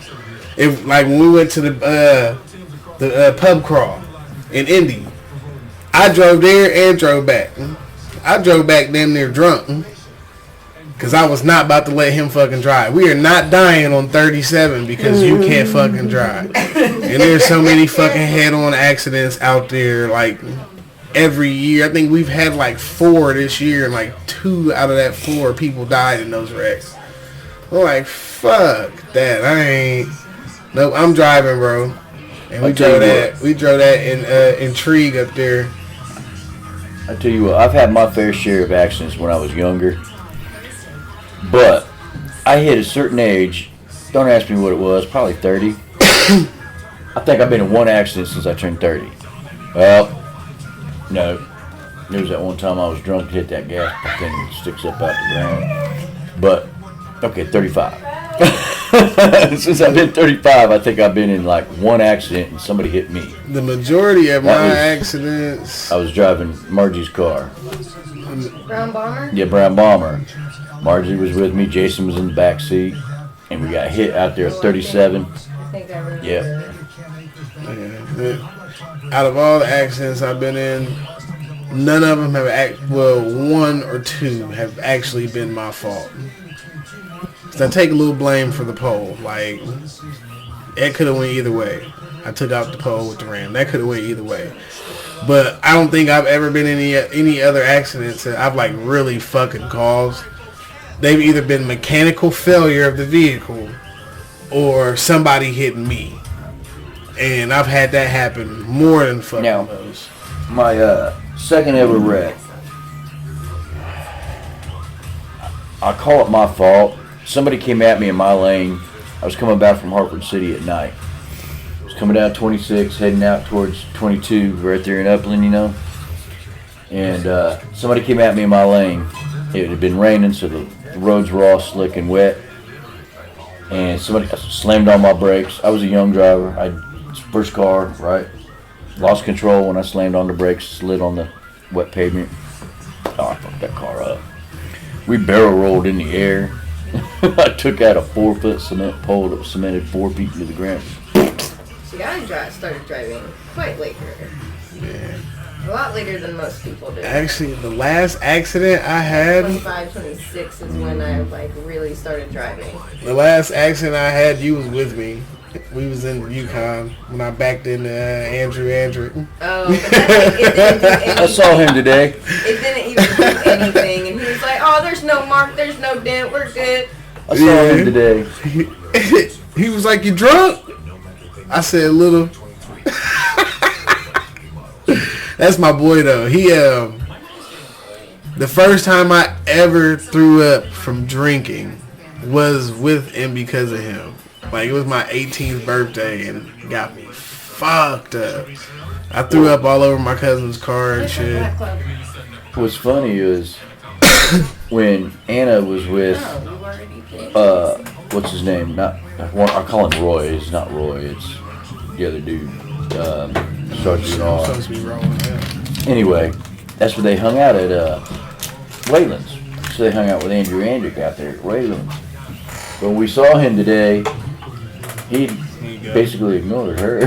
If like when we went to the pub crawl in Indy, I drove there and drove back. I drove back damn near drunk. Because I was not about to let him fucking drive. We are not dying on 37 because you can't fucking drive. And there's so many fucking head-on accidents out there, like, every year. I think we've had, like, 4 this year, and, like, 2 out of that 4 people died in those wrecks. I'm like, fuck that. Nope, I'm driving, bro. And we drove that in Intrigue up there. I tell you what, I've had my fair share of accidents when I was younger. But I hit a certain age, don't ask me what it was, probably 30. I think I've been in 1 accident since I turned 30. Well, no. There was that one time I was drunk, hit that gas thing and sticks up out the ground. But, okay, 35. Since I've been 35, I think I've been in like 1 accident and somebody hit me. The majority of accidents... I was driving Margie's car. Brown Bomber? Yeah, Brown Bomber. Margie was with me, Jason was in the back seat, and we got hit out there at 37. I think I remember. Yeah. Out of all the accidents I've been in, none of them have 1 or 2 have actually been my fault. So I take a little blame for the pole. Like, it could have went either way. I took out the pole with the ram. That could have went either way. But I don't think I've ever been in any other accidents that I've like really fucking caused. They've either been mechanical failure of the vehicle or somebody hitting me. And I've had that happen more than fucking those. My second ever wreck, I call it my fault. Somebody came at me in my lane. I was coming back from Hartford City at night. I was coming down 26, heading out towards 22, right there in Upland, you know. And somebody came at me in my lane. It had been raining, so the roads were all slick and wet. And somebody slammed on my brakes. I was a young driver. First car, right? Lost control when I slammed on the brakes, slid on the wet pavement. Oh, I fucked that car up. We barrel rolled in the air. I took out a 4-foot cement pole that was cemented 4 feet into the ground. See, I started driving quite later. Yeah. A lot later than most people do. Actually, the last accident I had... 25, 26 is when I like really started driving. The last accident I had, you was with me. We was in Yukon when I backed into Andrew. Oh, but it didn't do anything. I saw him today. It didn't even do anything, and he was like, "Oh, there's no mark, there's no dent, we're good." I saw him today. He was like, "You drunk?" I said, "Little." That's my boy though. He the first time I ever threw up from drinking was with and because of him. Like, it was my 18th birthday and it got me fucked up. I threw up all over my cousin's car and shit. What's funny is when Anna was with what's his name? I call him Roy. It's not Roy. It's the other dude. Starts with an R. Supposed to be rolling out. Anyway, that's where they hung out at Wayland's. So they hung out with Andrew Andrick out there at Wayland's. But when we saw him today, he basically ignored her.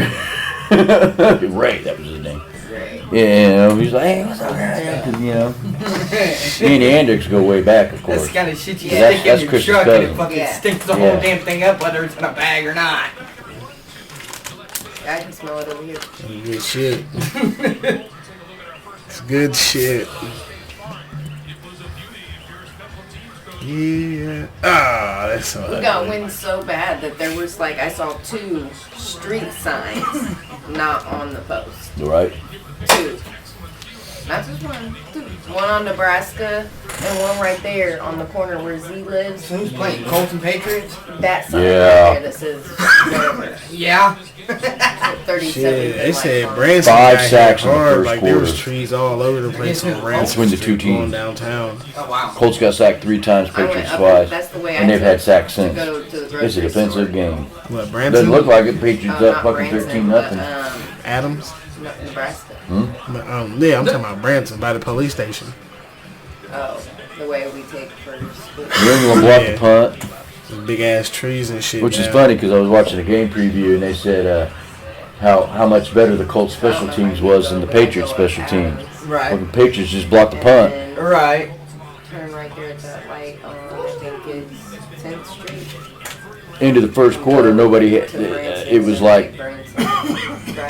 Ray, that was his name. Ray. Yeah, he's like, "Hey, what's up, Ray?" You know, me and the Andricks go way back, of course. That's the kind of shit you That's- stick in that's your Chris's truck and it cousin. fucking Yeah. stinks the Yeah. whole damn thing up, whether it's in a bag or not. I can smell it over here. Good shit. It's good shit. Yeah. Ah, that's so We got wind so bad that there was like, I saw 2 street signs not on the post. Right? 2. Not just 1. 2. One on Nebraska And one right there on the corner where Z lives. So who's playing? Colts and Patriots? That sign Yeah. right there that says whatever. Yeah. 37. Shit, they like, said on- Branson 5 got hit sacks in the hard. first Like there was quarter. trees all over the place on Branson Between the two Street going teams. downtown. Oh wow. Colts got sacked 3 times, I went Patriots up, twice, that's the way I and they've took had sacks to since. go to the It's a grocery defensive store. game. What, Branson? Doesn't look like it. Patriots up Not fucking Branson, 13-0. but, Adams? no, Nebraska. Yeah, I'm talking about Branson by the police station. Oh, the way we take first. New England blocked Yeah. the punt, Some big ass trees and shit. which is now. funny because I was watching a game preview and they said how much better the Colts special teams was than the Patriots special teams. Well, Right. the Patriots just blocked the punt. And Right. turn right there at that light on, I think it's 10th Street. Into the first quarter, nobody. To Branson, It was like Branson.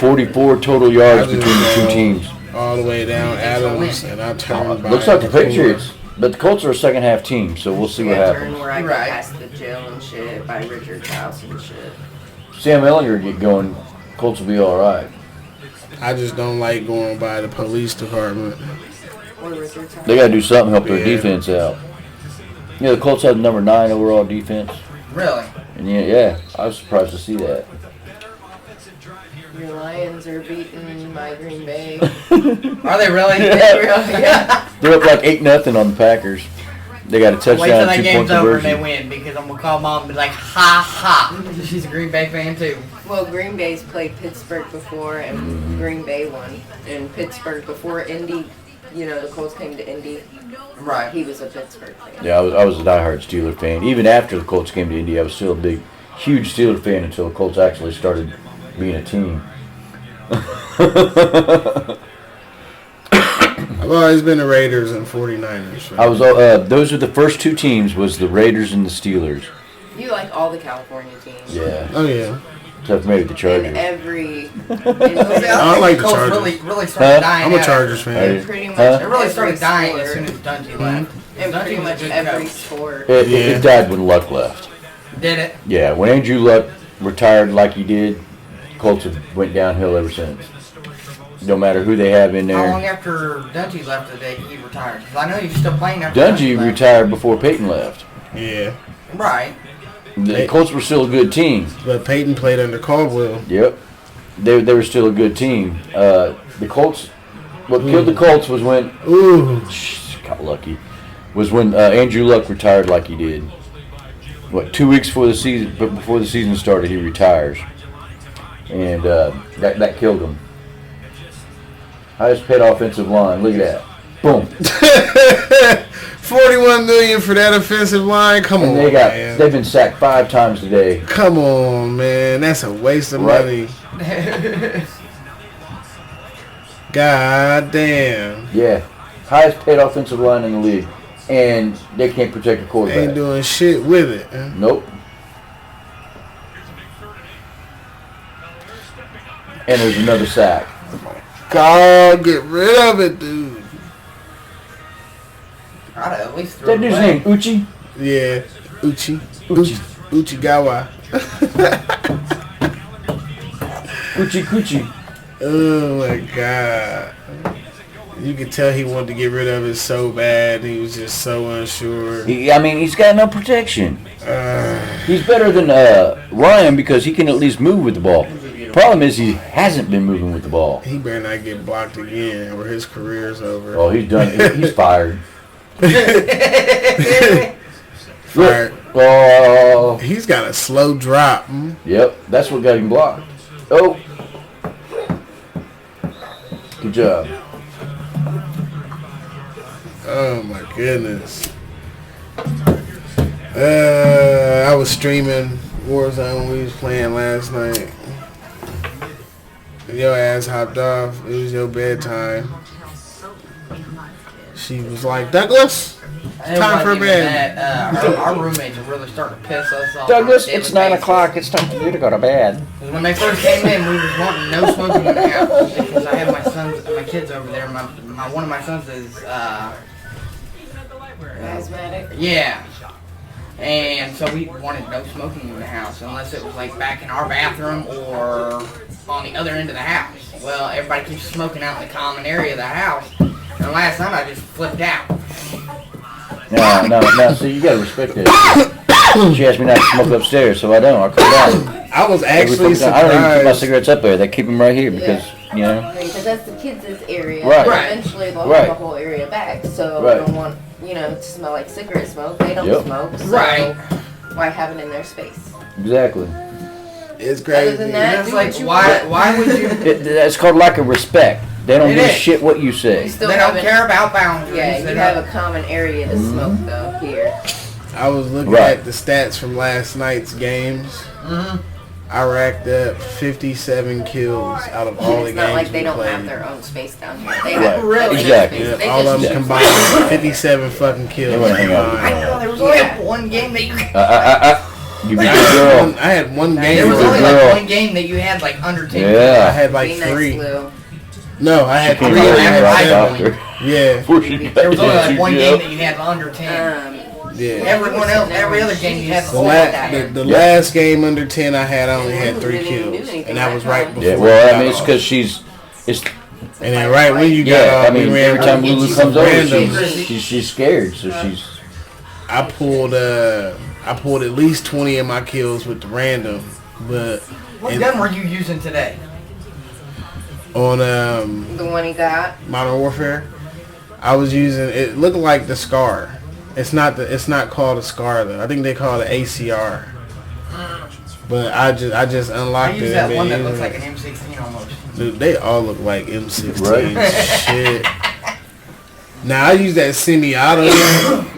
44 total yards between the two teams. All the way down Adams, and I turned by Looks like the corner. Patriots, but the Colts are a second half team, so we'll see what Yeah, happens. turn where I go Right. past the jail and shit by Richard's house and shit. Sam Ellinger get going, Colts will be all right. I just don't like going by the police department. Or Richard's house. They got to do something to help their Yeah. defense out. Yeah, the Colts had number 9 overall defense, Really? and yeah, I was surprised to see that. Your Lions are beaten by Green Bay. Are they really? Yeah. They're up like 8-0 on the Packers. They got a Wait till touchdown, that 2-point game's over and they conversion. win because I'm gonna call mom and be like, ha ha. She's a Green Bay fan too. Well, Green Bay's played Pittsburgh before, and Green Bay won. And Pittsburgh, before Indy, you know, the Colts came to Indy, Right. he was a Pittsburgh fan. Yeah, I was a diehard Steeler fan. Even after the Colts came to Indy, I was still a huge Steeler fan until the Colts actually started being a team. I've always been the Raiders and 49ers. I was. Those are the first 2 teams. Was the Raiders and the Steelers. You like all the California teams. Yeah, Oh yeah. except for maybe the And Chargers. every, I like the Colts Chargers. really started Huh? dying I'm a out. Chargers fan. and pretty much Huh? It really every started dying sport, as soon as Dungy left. and Dungy pretty was a much good every coach. sport. It died when Luck left. Did it? Yeah, when Andrew Luck retired like he did, Colts have went downhill ever since. No matter who they have in How long there. after Dungy left did he retired? Because I know he's still playing after Dungy left. retired before Peyton left. Yeah. Right. The Colts were still a good team. But Peyton played under Caldwell. Yep. They were still a good team. The Colts, what killed the Colts was when, Ooh. got lucky, was when Andrew Luck retired like he did. What, 2 weeks before the season started, he retires. And that killed him. Highest paid offensive line, look at that. Boom. 41 million for that offensive line. Come on, And man. they've been sacked 5 times today. Come on, man. That's a waste of Right. money. God damn. Yeah. Highest paid offensive line in the league. And they can't protect a Ain't quarterback. doing shit with it. Nope. And there's another sack. God, get rid of it, dude. I'd have at least threw That it dude's away. name Uchi. Yeah. Uchi. Uchi. Uchigawa. Uchi Kuchi. Oh my God. You could tell he wanted to get rid of it so bad. He was just so unsure. He's got no protection. He's better than Ryan because he can at least move with the ball. Problem is he hasn't been moving with the ball. He better not get blocked again or his career's over. Oh, he's done. He's fired. Fired. Oh, He's got a slow drop. yep. That's what got him blocked. Oh, good job. Oh my goodness. I was streaming Warzone when we was playing last night. Your ass hopped off. It was your bedtime. She was like, Douglas, It time for wasn't even bed. that, our roommates are really starting to piss us off. Douglas, on a it's daily 9 basis. o'clock. It's time for you to go to bed. 'Cause when they first came in, we was wanting no smoking in the house because I have my kids over there. One of my sons is Asthmatic. yeah, and so we wanted no smoking in the house unless it was like back in our bathroom or on the other end of the house. Well, everybody keeps smoking out in the common area of the house, and last night I just flipped out. No. See, you gotta respect that. She asked me not to smoke upstairs, so I don't. I come down. I was Every actually fucking time. I don't even keep my surprised. cigarettes up there. They keep them right here because, you know. Because that's the kids' area. Right. Right. Eventually they'll Right. have the whole area back. So Right. they don't want, to smell like cigarette smoke. They don't Yep. smoke. So Right. why have it in their space? Exactly. It's Other crazy. than that, It's do like, what you why would you? That's called lack of respect. They don't It give a is. shit what you say. You still They have don't care about boundaries. Yeah, They you have don't- a common area to smoke though here. I was looking Right. at the stats from last night's games. Mhm. I racked up 57 kills out of all the It's games not like they we don't played. have their own space down here. They Right. have Really? Exactly. Yeah, They all of just- them combined, 57 fucking kills. They wanna hang out with I combined. know there was only one game that you. You be I a good had girl. one- I had one There game. was Good only girl. like one game that you had like under 10. I Yeah. had like Be nice, 3. Lou. No, I had Came 3. right I had right after. seven. Yeah, Before she got There was only like into one jail. game that you had under 10. yeah. Everyone else, every other game you had The, before that. the Yeah. last game under 10 I had, I only had 3 Didn't even do kills. anything And that was that right time. before Yeah, I well, I got mean, it's off. because it's And then right when you got yeah. off, I mean, we ran every time Lulu comes over, random. she's scared, so she's I pulled at least 20 of my kills with the random, but What gun were you using today? on The one he got. Modern Warfare, I was using it looked like the Scar. It's not called a Scar though. I think they call it ACR. But I just I unlocked used it. that and one been that looks using like an it. M16 almost. Dude, they all look like M16. Right. Shit. Now I use that semi-auto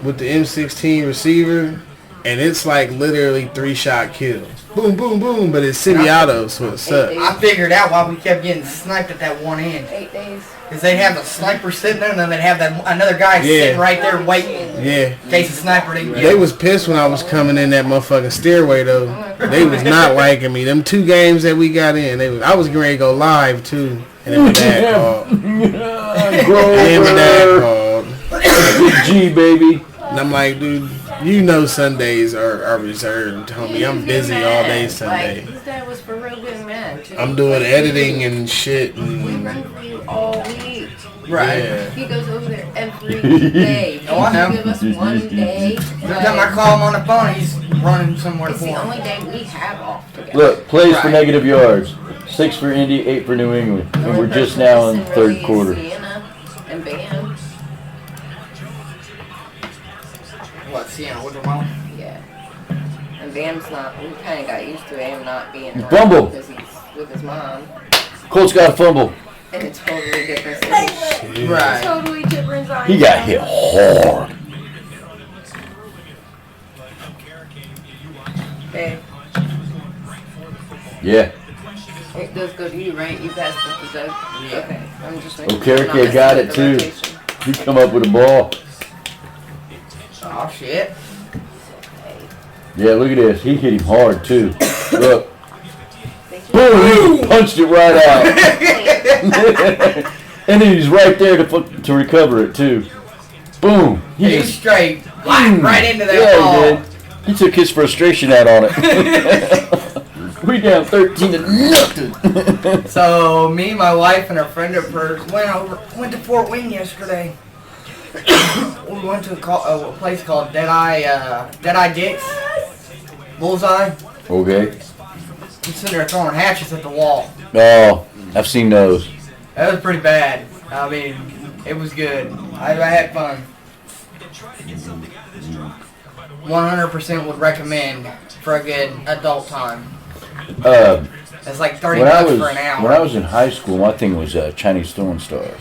with the M16 receiver, and it's like literally 3-shot kills. Boom, boom, boom. But it's semi-auto, so it sucks. I figured out why we kept getting sniped at that one end. 8 days. Because they'd have the sniper sitting there, and then they'd have that another guy sitting right there waiting Yeah. in case the sniper didn't get They him. was pissed when I was coming in that motherfucking stairway though. They was not liking me. Them 2 games that we got in, I was getting ready to go live too. And then my dad called. And then my dad called. Big G, baby. And I'm like, dude, you know Sundays are reserved, homie. I'm busy all day Sunday. Like, his dad was for real good mad too. I'm doing Like, editing and shit. We And, run for you all week. Right. yeah. He goes over there every day. Oh, I know. Give us one day. Every time I call him on the phone, he's running somewhere It's for the him. only day we have off together. Look, plays for Right. negative yards. 6 for Indy, 8 for New England, The and only we're just person now in missing third really is quarter. Sienna and Bam. What, Sienna, with the mom? Yeah. And Bam's not. We kind of got used to him not being around Bumble. because he's with his mom Colts got a fumble. in a totally different city. Right. Totally different zone. He got hit hard. Okay. Yeah. It does go to you, right? You passed it to Doug. Yeah. Okay. I'm just making Okay, sure I'm not okay, got messing it up too. the rotation. He come up with a ball. Oh, shit. Yeah, look at this. He hit him hard too. Look. Thank you. Boom! He punched it right out. And then he's right there to recover it too. Boom! He He's just straight right into that yeah, ball. he did. He took his frustration out on it. We down 13 to nothing. So me, my wife, and a friend of hers went to Fort Wayne yesterday. We went to a place called Deadeye Dick's Bullseye. Okay. He's sitting there throwing hatchets at the wall. Oh, I've seen those. That was pretty bad. I mean, it was good. I had fun. 100% would recommend for a good adult time. It's like 30 When I bucks was for an hour. when I was in high school, my thing was Chinese throwing stars.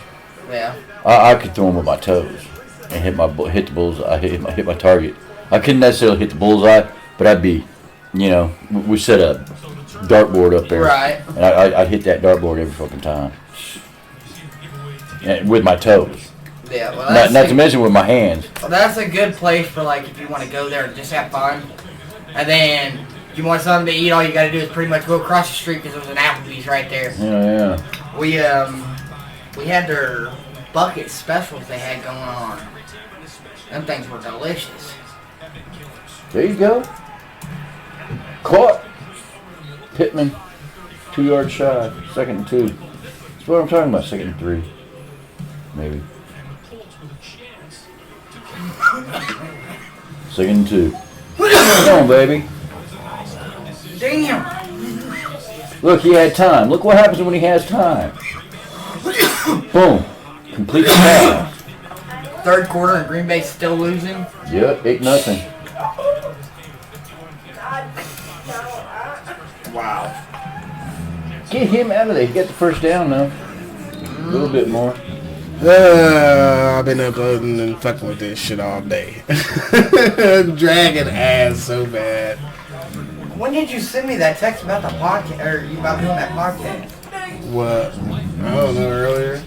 Yeah. I could throw them with my toes and hit the bullseye. Hit my target. I couldn't necessarily hit the bullseye, but I'd be, we set a dartboard up there, Right. and I'd hit that dartboard every fucking time, and with my toes. Yeah. Well, Not to mention with my hands. that's a good place for like if you want to go there and just have fun. And then if you want something to eat, all you got to do is pretty much go across the street because there's an Applebee's right there. Yeah. We had their bucket specials they had going on. Them things were delicious. There you go. Caught. Pittman, 2 yards shy. 2nd and 2. That's what I'm talking about. 2nd and 3. Maybe. Second and 2. Come on, baby. Damn. Look, he had time. Look what happens when he has time. Boom. Complete the pass. Third quarter and Green Bay's still losing. Yep, 8-0. Wow. Get him out of there. He got the first down though. A little bit more. I've been uploading and fucking with this shit all day. Dragging ass so bad. When did you send me that text about the podcast, or you about doing that podcast? What? I don't know, earlier.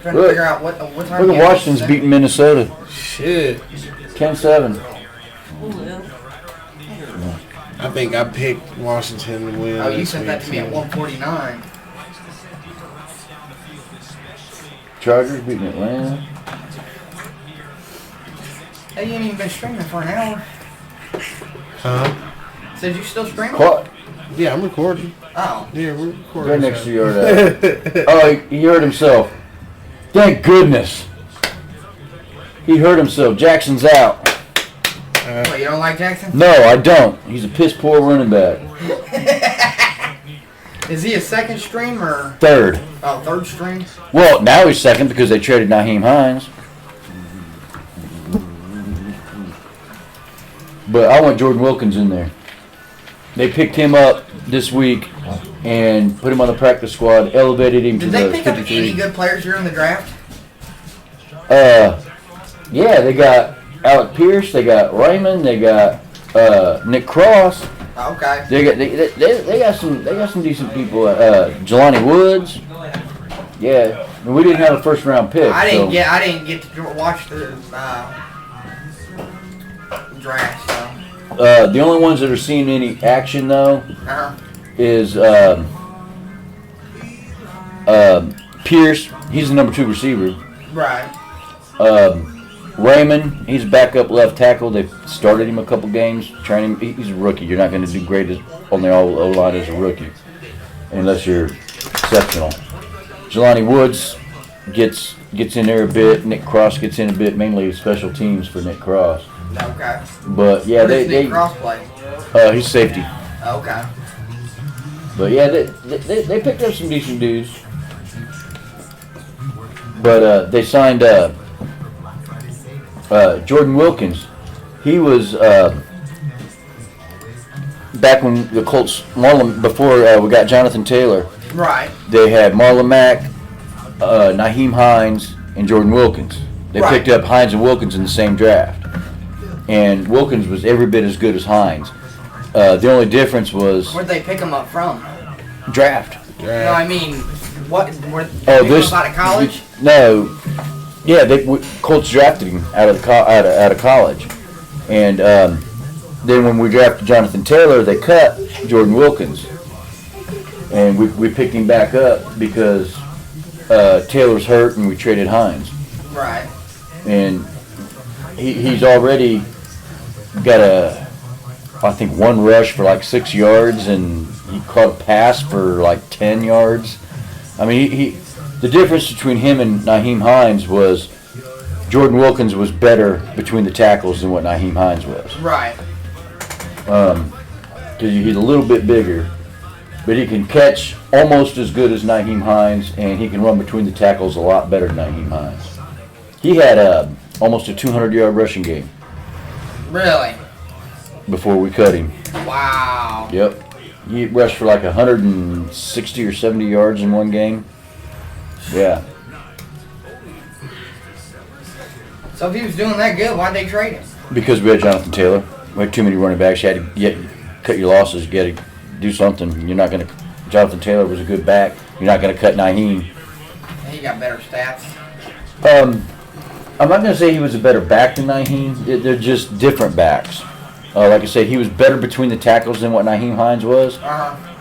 Trying to figure out what time. Look at Washington's beating Minnesota. Shit. 10-7. I think I picked Washington to win. Oh, you this sent that week, to me at too. 1:49. Chargers beating Atlanta. Hey, you ain't even been streaming for an hour. Huh? Said you still streaming? Caught. Yeah, I'm recording. Oh. Yeah, we're recording. Right next to your Oh, he hurt himself. Thank goodness. He hurt himself. Jackson's out. What, you don't like Jackson? No, I don't. He's a piss poor running back. Is he a second stream or? Third. Oh, third stream? Well, now he's second because they traded Naheem Hines. But I want Jordan Wilkins in there. They picked him up this week and put him on the practice squad, elevated him to Did the they pick up 53. any good players here in the draft? Yeah, they got Alec Pierce, they got Raymond, they got Nick Cross. Okay. They got some decent people. Jelani Woods. Yeah, and we didn't have a first round pick. I so. didn't get to watch the draft. So. The only ones that are seeing any action though is Pierce. He's the number 2 receiver. Right. Raymond, he's backup left tackle. They started him a couple games, training him. He's a rookie. You're not going to do great on the O-line as a rookie unless you're exceptional. Jelani Woods gets in there a bit. Nick Cross gets in a bit, mainly special teams for Nick Cross. Okay. But yeah, Where does they Nick Cross play? he's safety. Okay. But yeah, they picked up some decent dudes. But they signed Jordan Wilkins. He was back when the Colts, before we got Jonathan Taylor. Right. They had Marlon Mack, Naheem Hines, and Jordan Wilkins. They Right. picked up Hines and Wilkins in the same draft. And Wilkins was every bit as good as Hines. The only difference was Where'd they pick him up from? draft. No, I mean, what? Where, Oh, pick this him up out of college? No, yeah, Colts drafted him out of college, and then when we drafted Jonathan Taylor, they cut Jordan Wilkins, and we picked him back up because Taylor's hurt, and we traded Hines, Right. and he's already got I think one rush for like 6 yards, and he caught a pass for like 10 yards. I mean, the difference between him and Naheem Hines was Jordan Wilkins was better between the tackles than what Naheem Hines was. Right. Because he's a little bit bigger, but he can catch almost as good as Naheem Hines, and he can run between the tackles a lot better than Naheem Hines. He had almost a 200-yard rushing game Really? before we cut him. Wow. Yep. He rushed for like 160 or 70 yards in one game. Yeah. So if he was doing that good, why'd they trade him? Because we had Jonathan Taylor. We had too many running backs. You had to cut your losses. You got to do something. You're not going to. Jonathan Taylor was a good back. You're not going to cut Naheem. He got better stats. I'm not going to say he was a better back than Naheem. They're just different backs. Like I said, he was better between the tackles than what Naheem Hines was.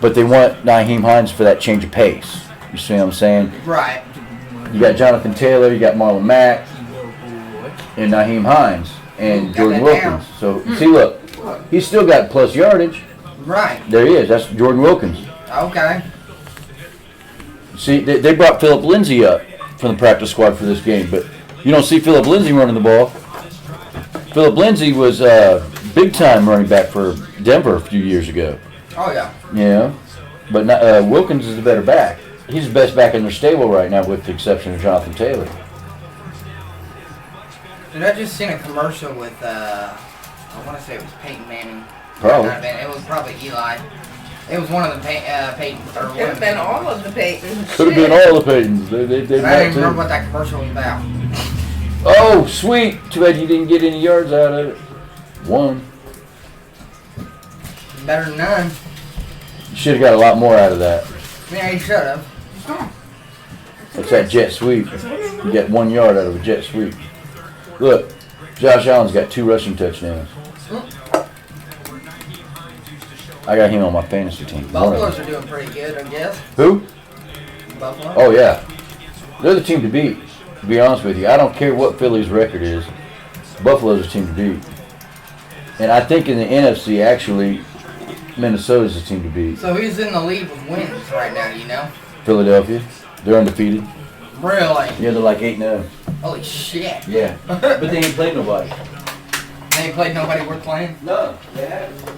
But they want Naheem Hines for that change of pace. You see what I'm saying? Right. You got Jonathan Taylor, you got Marlon Mack, and Naheem Hines, and Got Jordan that Wilkins. So, see, look, he's still got plus yardage. Right. There he is. That's Jordan Wilkins. Okay. See, they brought Philip Lindsay up from the practice squad for this game, but you don't see Philip Lindsay running the ball. Philip Lindsay was big time running back for Denver a few years ago. Oh yeah. Yeah, but not, Wilkins is the better back. He's the best back in their stable right now, with the exception of Jonathan Taylor. Did I just seen a commercial with I want to say it was Peyton Manning. Probably. It was probably Eli. It was one of the Peyton. Or Could have been all of the Peytons. Could have been all the Peytons. They I don't even remember what that commercial was about. Oh, sweet. Too bad you didn't get any yards out of it. One. Better than none. You should have got a lot more out of that. Yeah, you should have. That's that jet sweep. You get 1 yard out of a jet sweep. Look, Josh Allen's got 2 rushing touchdowns. I got him on my fantasy team. Buffaloes are doing pretty good, I guess. Who? Buffalo. Oh, yeah. They're the team to beat, to be honest with you. I don't care what Philly's record is. Buffalo's the team to beat. And I think in the NFC, actually, Minnesota's the team to beat. So who's in the lead with wins right now, do you know? Philadelphia. They're undefeated. Really? Yeah, they're like 8-0. Holy shit. Yeah. But they ain't played nobody. They ain't played nobody worth playing? No, they haven't.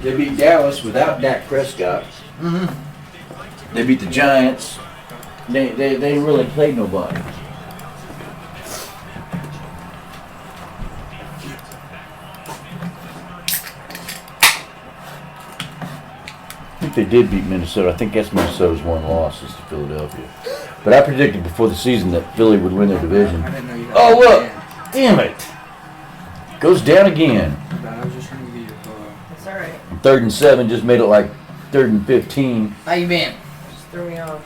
They beat Dallas without Dak Prescott. Mm-hmm. They beat the Giants. They ain't really played nobody. I think they did beat Minnesota. I think that's Minnesota's one loss is to Philadelphia. But I predicted before the season that Philly would win their division. I didn't know you had Oh, look! that. Damn it! Goes down again. I was just trying to get your call. It's alright. 3rd and 7 just made it like 3rd and 15. How you been? Just threw me off.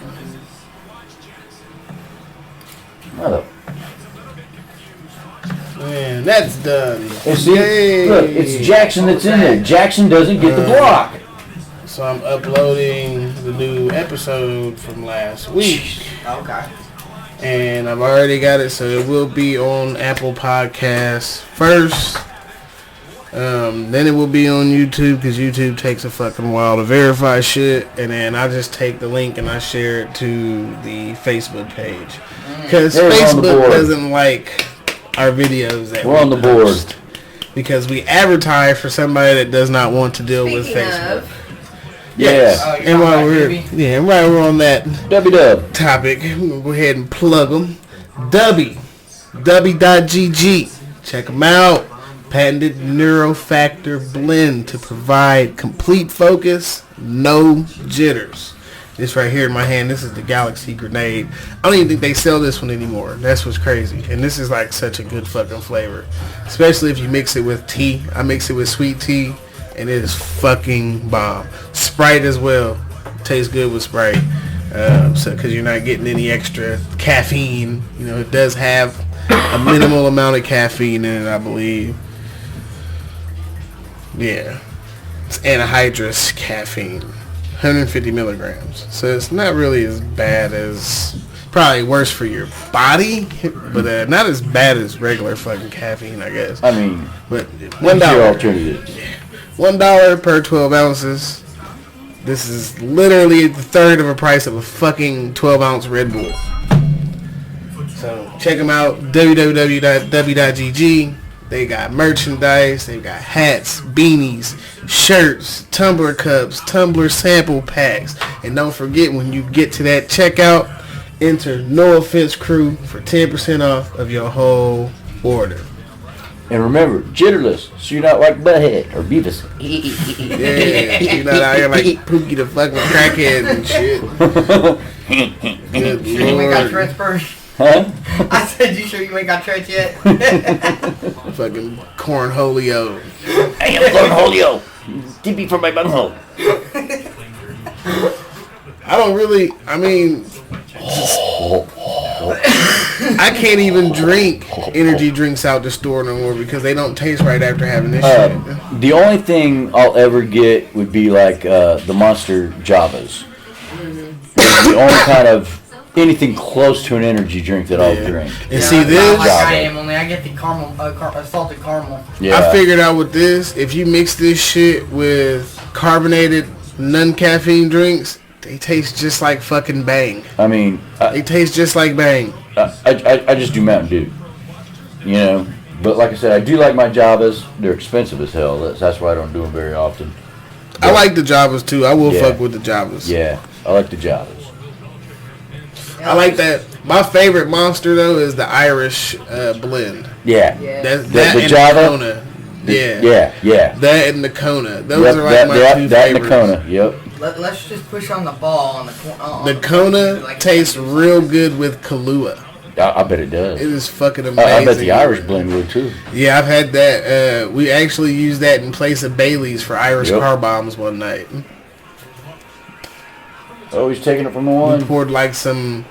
Oh. Man, that's done. And see, Yay. look, it's Jackson that's in there. Jackson doesn't get the block. So I'm uploading the new episode from last week. Okay. And I've already got it, so it will be on Apple Podcasts first. Then it will be on YouTube, because YouTube takes a fucking while to verify shit. And then I just take the link and I share it to the Facebook page. Because They're on the Facebook board. doesn't like our videos that We're on the board. post. Because we advertise for somebody that does not want to deal with Speaking Facebook. of, Yeah. Oh, you're And while talking we're about DUBBY? and while we're on that W-dub. topic, we'll go ahead and plug them. DUBBY, DUBBY.GG. Check them out. Patented neurofactor blend to provide complete focus, no jitters. This right here in my hand, this is the Galaxy Grenade. I don't even think they sell this one anymore. That's what's crazy. And this is like such a good fucking flavor. Especially if you mix it with tea. I mix it with sweet tea, and it is fucking bomb. Sprite as well. Tastes good with Sprite. So because you're not getting any extra caffeine. You know, it does have a minimal amount of caffeine in it, I believe. Yeah. It's anhydrous caffeine. 150 milligrams. So it's not really as bad as... Probably worse for your body, but not as bad as regular fucking caffeine, I guess. I mean, But what's your $1. alternative? $1 per 12 ounces. This is literally the third of a price of a fucking 12-ounce Red Bull. So check them out, www.w.gg. They got merchandise, they got hats, beanies, shirts, tumbler cups, tumbler sample packs. And don't forget, when you get to that checkout, enter No Offense Crew for 10% off of your whole order. And remember, jitterless, so you're not like Butthead or Beavis. Yeah, you're not out here like Pookie the fucking crackhead and shit. Good You sure you ain't got lord. Tourette's first? Huh? I said, you sure you ain't got Tourette's yet? Fucking cornholio. Hey, I'm Cornholio. DB for my bunghole. I don't really, I mean, I can't even drink energy drinks out the store no more because they don't taste right after having this shit. The only thing I'll ever get would be like the Monster Javas. It's the only kind of anything close to an energy drink that I'll drink. And see Not this, like I Java. am, only I get the caramel, salted caramel. Yeah. I figured out with this, if you mix this shit with carbonated non-caffeine drinks, they taste just like fucking Bang. I mean, They taste just like Bang. I just do Mountain Dew. You know, but like I said, I do like my Javas. They're expensive as hell. That's why I don't do them very often. But, I like the Javas too. I will fuck with the Javas. Yeah, I like the Javas. I like that. My favorite Monster though is the Irish blend. Yeah. That The and Java? the Kona. Yeah. That and the Kona. Those are like my two that favorites. and the Kona. Yep. Let's just push on the ball on the The Kona tastes real good with Kahlua. I bet it does. It is fucking amazing. I bet the Irish blend would too. Yeah, I've had that. We actually used that in place of Bailey's for Irish car bombs one night. Oh, he's taking it from the one. We poured like some.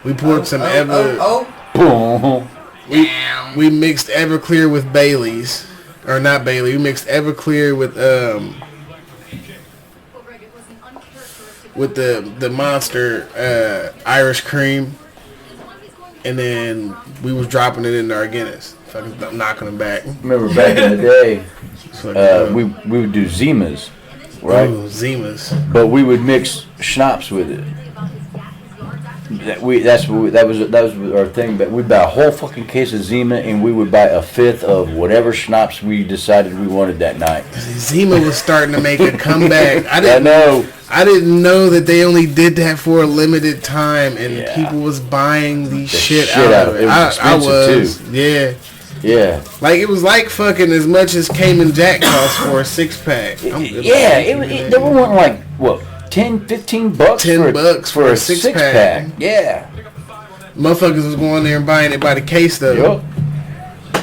We poured some Boom. We mixed Everclear with Bailey's, or not Bailey. We mixed Everclear with the Monster Irish cream, and then we was dropping it into our Guinness. Fucking knocking them back. Remember back in the day, we would do Zimas, right? Ooh, Zimas. But we would mix schnapps with it. That was our thing. But we'd buy a whole fucking case of Zima, and we would buy a fifth of whatever schnapps we decided we wanted that night. Zima was starting to make a comeback. I know. I didn't know that they only did that for a limited time, and people was buying the shit out of it. It was expensive too. Yeah. Yeah. Like, it was like fucking as much as Cayman Jack cost for a 6-pack. They were wanting like, what, 10, 15 bucks? $10 for a 6-pack. Yeah. Motherfuckers was going there and buying it by the case, though. Yep.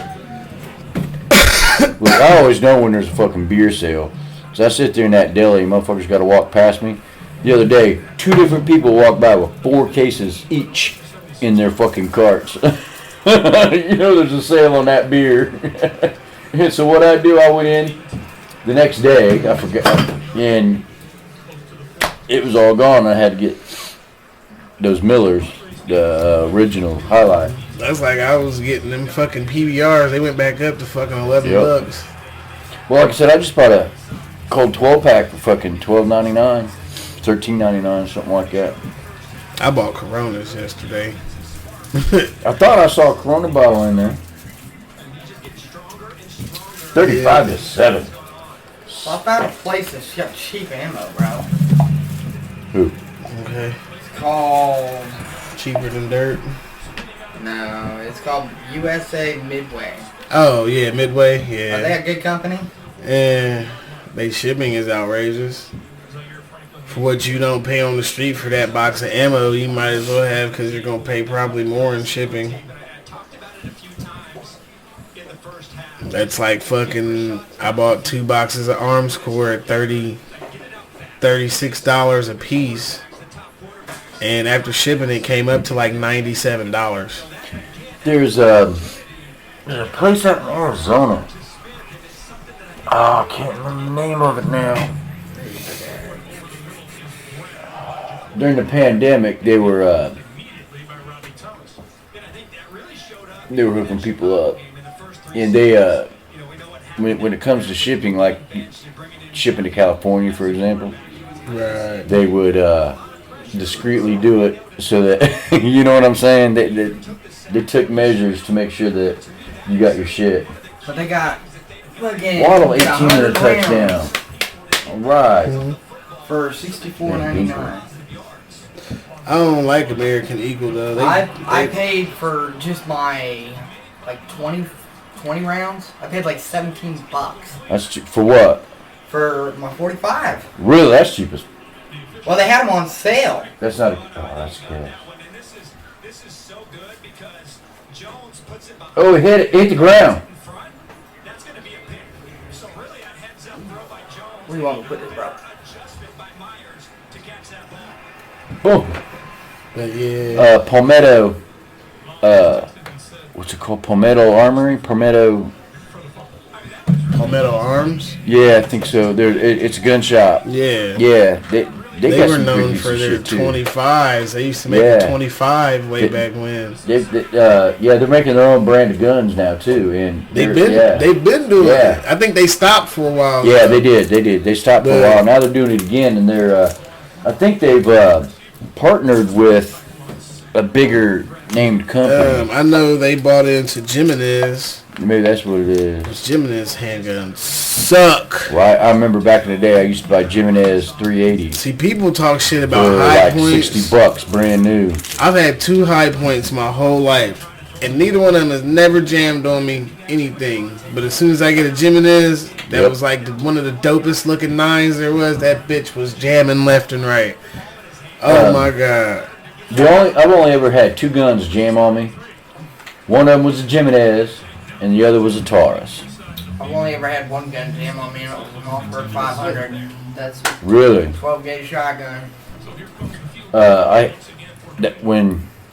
Look, I always know when there's a fucking beer sale. So I sit there in that deli, motherfuckers got to walk past me. The other day, 2 different people walked by with 4 cases each in their fucking carts. You know there's a sale on that beer. And so what I do, I went in the next day, I forgot, and it was all gone. I had to get those Millers, the original highlight. That's like I was getting them fucking PBRs. They went back up to fucking $11. Well, like I said, I just bought a cold 12-pack for fucking $12.99, $13.99, something like that. I bought Coronas yesterday. I thought I saw a Corona bottle in there. 35 to 7. Well, I found a place that's got cheap ammo, bro. Who? Okay. It's called... Cheaper than dirt. No, it's called USA Midway. Oh, yeah, Midway. Yeah. Are they a good company? And they shipping is outrageous. For what you don't pay on the street for that box of ammo, you might as well have, because you're going to pay probably more in shipping. That's like fucking, I bought 2 boxes of Arms Corps at $36 a piece. And after shipping, it came up to like $97. There's a place out in Arizona. Oh, I can't remember the name of it now. During the pandemic, they were hooking people up, and they when it comes to shipping, like shipping to California, for example, Right. they would discreetly do it so that you know what I'm saying. They took measures to make sure that you got your shit. But they got fucking Waddle 18 touchdown. All right. For $64.99. I don't like American Eagle though. I paid for just my like 20 rounds. I paid like $17. That's cheap. For what? For my 45. Really, that's cheap as. Well, they had them on sale. That's not. That's cash. Oh, it hit the ground. Where do you want me to put this, bro? Boom. But yeah. Palmetto. What's it called? Palmetto Armory. Palmetto Palmetto Arms. Yeah, I think so. It's a gun shop. Yeah. Yeah, They got were some known pretty for decent their shit, too. 25s. They used to make a 25 way back when. They're making their own brand of guns now too, and They've been doing it. I think they stopped for a while. Yeah, they did. They stopped for a while. Now they're doing it again, and they're. I think they've partnered with a bigger named company. I know they bought into Jimenez. Maybe that's what it is. Jimenez handguns suck. Well, I remember back in the day, I used to buy Jimenez 380s. See, people talk shit about for high like points. $60 brand new. I've had 2 high points my whole life, and neither one of them has never jammed on me anything. But as soon as I get a Jimenez, that was like one of the dopest looking 9s there was. That bitch was jamming left and right. Oh my god. I've only ever had 2 guns jam on me. One of them was a Jimenez, and the other was a Taurus. I've only ever had one gun jam on me, and it was a Mossberg 500. That's Really? 12 gauge shotgun.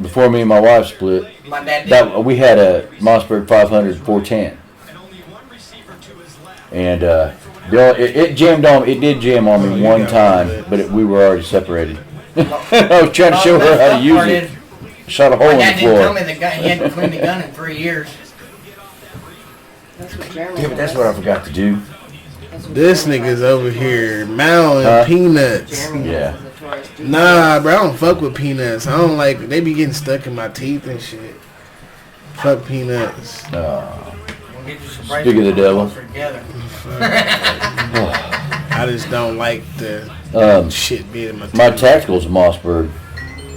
Before me and my wife split, My dad did. we had a Mossberg 500 410, and it jammed on. It did jam on me one time, but we were already separated. I was trying to show her how to use it. Shot a hole My in the dad didn't tell floor. me the gun. He had to clean the gun in 3 years. That's what Jeremy Yeah, but that's what I forgot to do. This nigga's over here mouthing peanuts. Jeremy Yeah. has a Taurus. Nah, bro, I don't fuck with peanuts. I don't like. They be getting stuck in my teeth and shit. Fuck peanuts. We'll get you some Speak of the devil. Together. I just don't like the shit being in my teeth. My tactical's a Mossberg.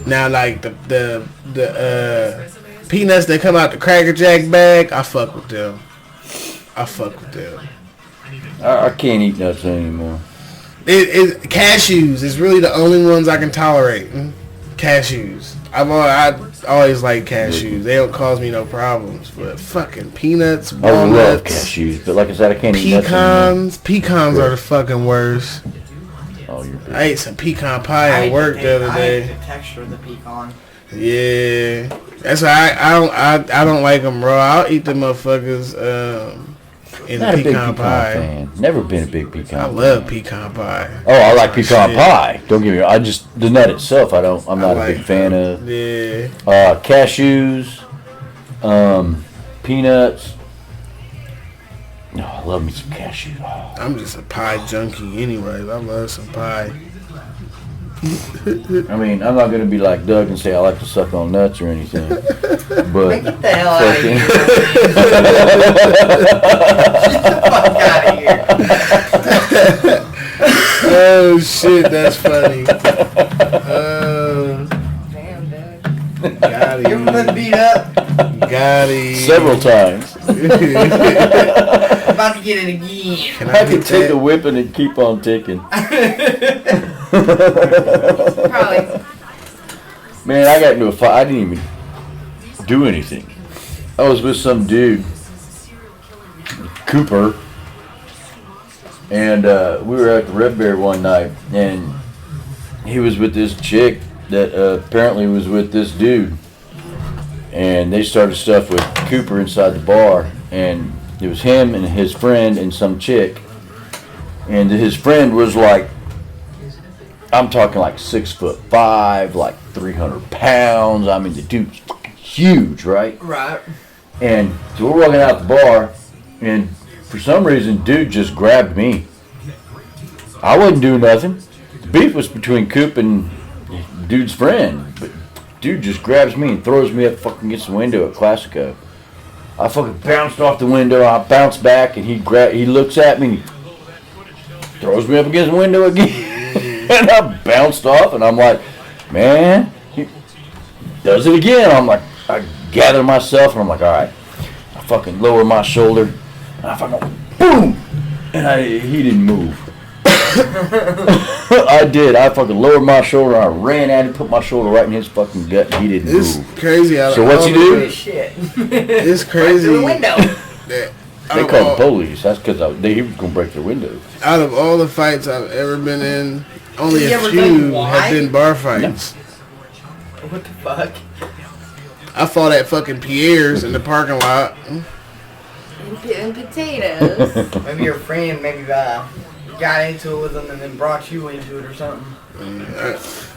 Now, like the peanuts that come out the Cracker Jack bag, I fuck with them. I can't eat nuts anymore. Cashews is really the only ones I can tolerate. Cashews. I always like cashews. They don't cause me no problems. But fucking peanuts, I love walnuts, cashews, but like I said, I can't eat nuts anymore. Pecans are the fucking worst. Oh, you're big. I ate some pecan pie at work the other I day. hate the texture of the pecan. Yeah, that's why I don't like them raw. I'll eat the motherfuckers in Not a big pecan pecan pie. fan. Never been a big pecan. I love pecan pie. Oh, I like pecan Shit. pie. Don't get me wrong. The nut itself, I'm not a big fan of. Yeah. Cashews, peanuts. No, I love me some cashews. Oh. I'm just a pie junkie anyways. I love some pie. I mean, I'm not going to be like Doug and say I like to suck on nuts or anything. But Get the hell out of here. Get the fuck out of here. Oh shit, that's funny. Damn, dude. Got You ever been him. beat up? Got him. several times. About to get it again. Can I get could take that? a whipping and keep on ticking. Probably. Man, I got into a fight. I didn't even do anything. I was with some dude, Cooper, and we were at the Red Bear one night, and he was with this chick that apparently was with this dude, and they started stuff with Cooper inside the bar, and it was him and his friend and some chick, and his friend was like, I'm talking like 6'5", like 300 pounds. I mean, the dude's fucking huge, right? Right. And so we're walking out the bar, and for some reason, dude just grabbed me. I wasn't doing nothing. The beef was between Coop and dude's friend, but dude just grabs me and throws me up fucking against the window at Classico. I fucking bounced off the window. I bounced back, and he looks at me and he throws me up against the window again. And I bounced off, and I'm like, man, he does it again. I'm like, I gather myself, and I'm like, all right. I fucking lower my shoulder, and I fucking boom, and he didn't move. I did. I fucking lowered my shoulder. I ran at him, put my shoulder right in his fucking gut, and he didn't It's move. crazy. So what's he do? Shit. It's crazy. Through the window. that They called the police. That's because he was gonna break their windows. out of all the fights I've ever been in, only Did you a ever few think why? have been bar fights. What the fuck? I fought at fucking Pierre's in the parking lot. And potatoes. Maybe your friend, maybe got into it with them and then brought you into it or something.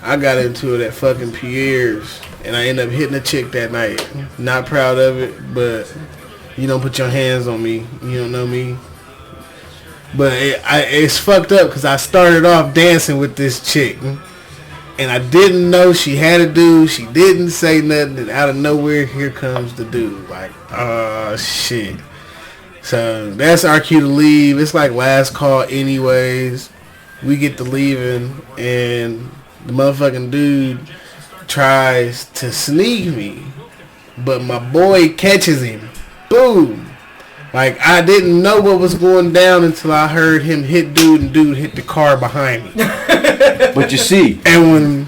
I got into it at fucking Pierre's, and I ended up hitting a chick that night. Not proud of it, but you don't put your hands on me. You don't know me. But it's fucked up because I started off dancing with this chick, and I didn't know she had a dude. She didn't say nothing, and out of nowhere, here comes the dude. Like, oh, shit. So that's our cue to leave. It's like last call anyways. We get to leaving, and the motherfucking dude tries to sneak me, but my boy catches him. Boom. Like, I didn't know what was going down until I heard him hit dude, and dude hit the car behind me. But you see. And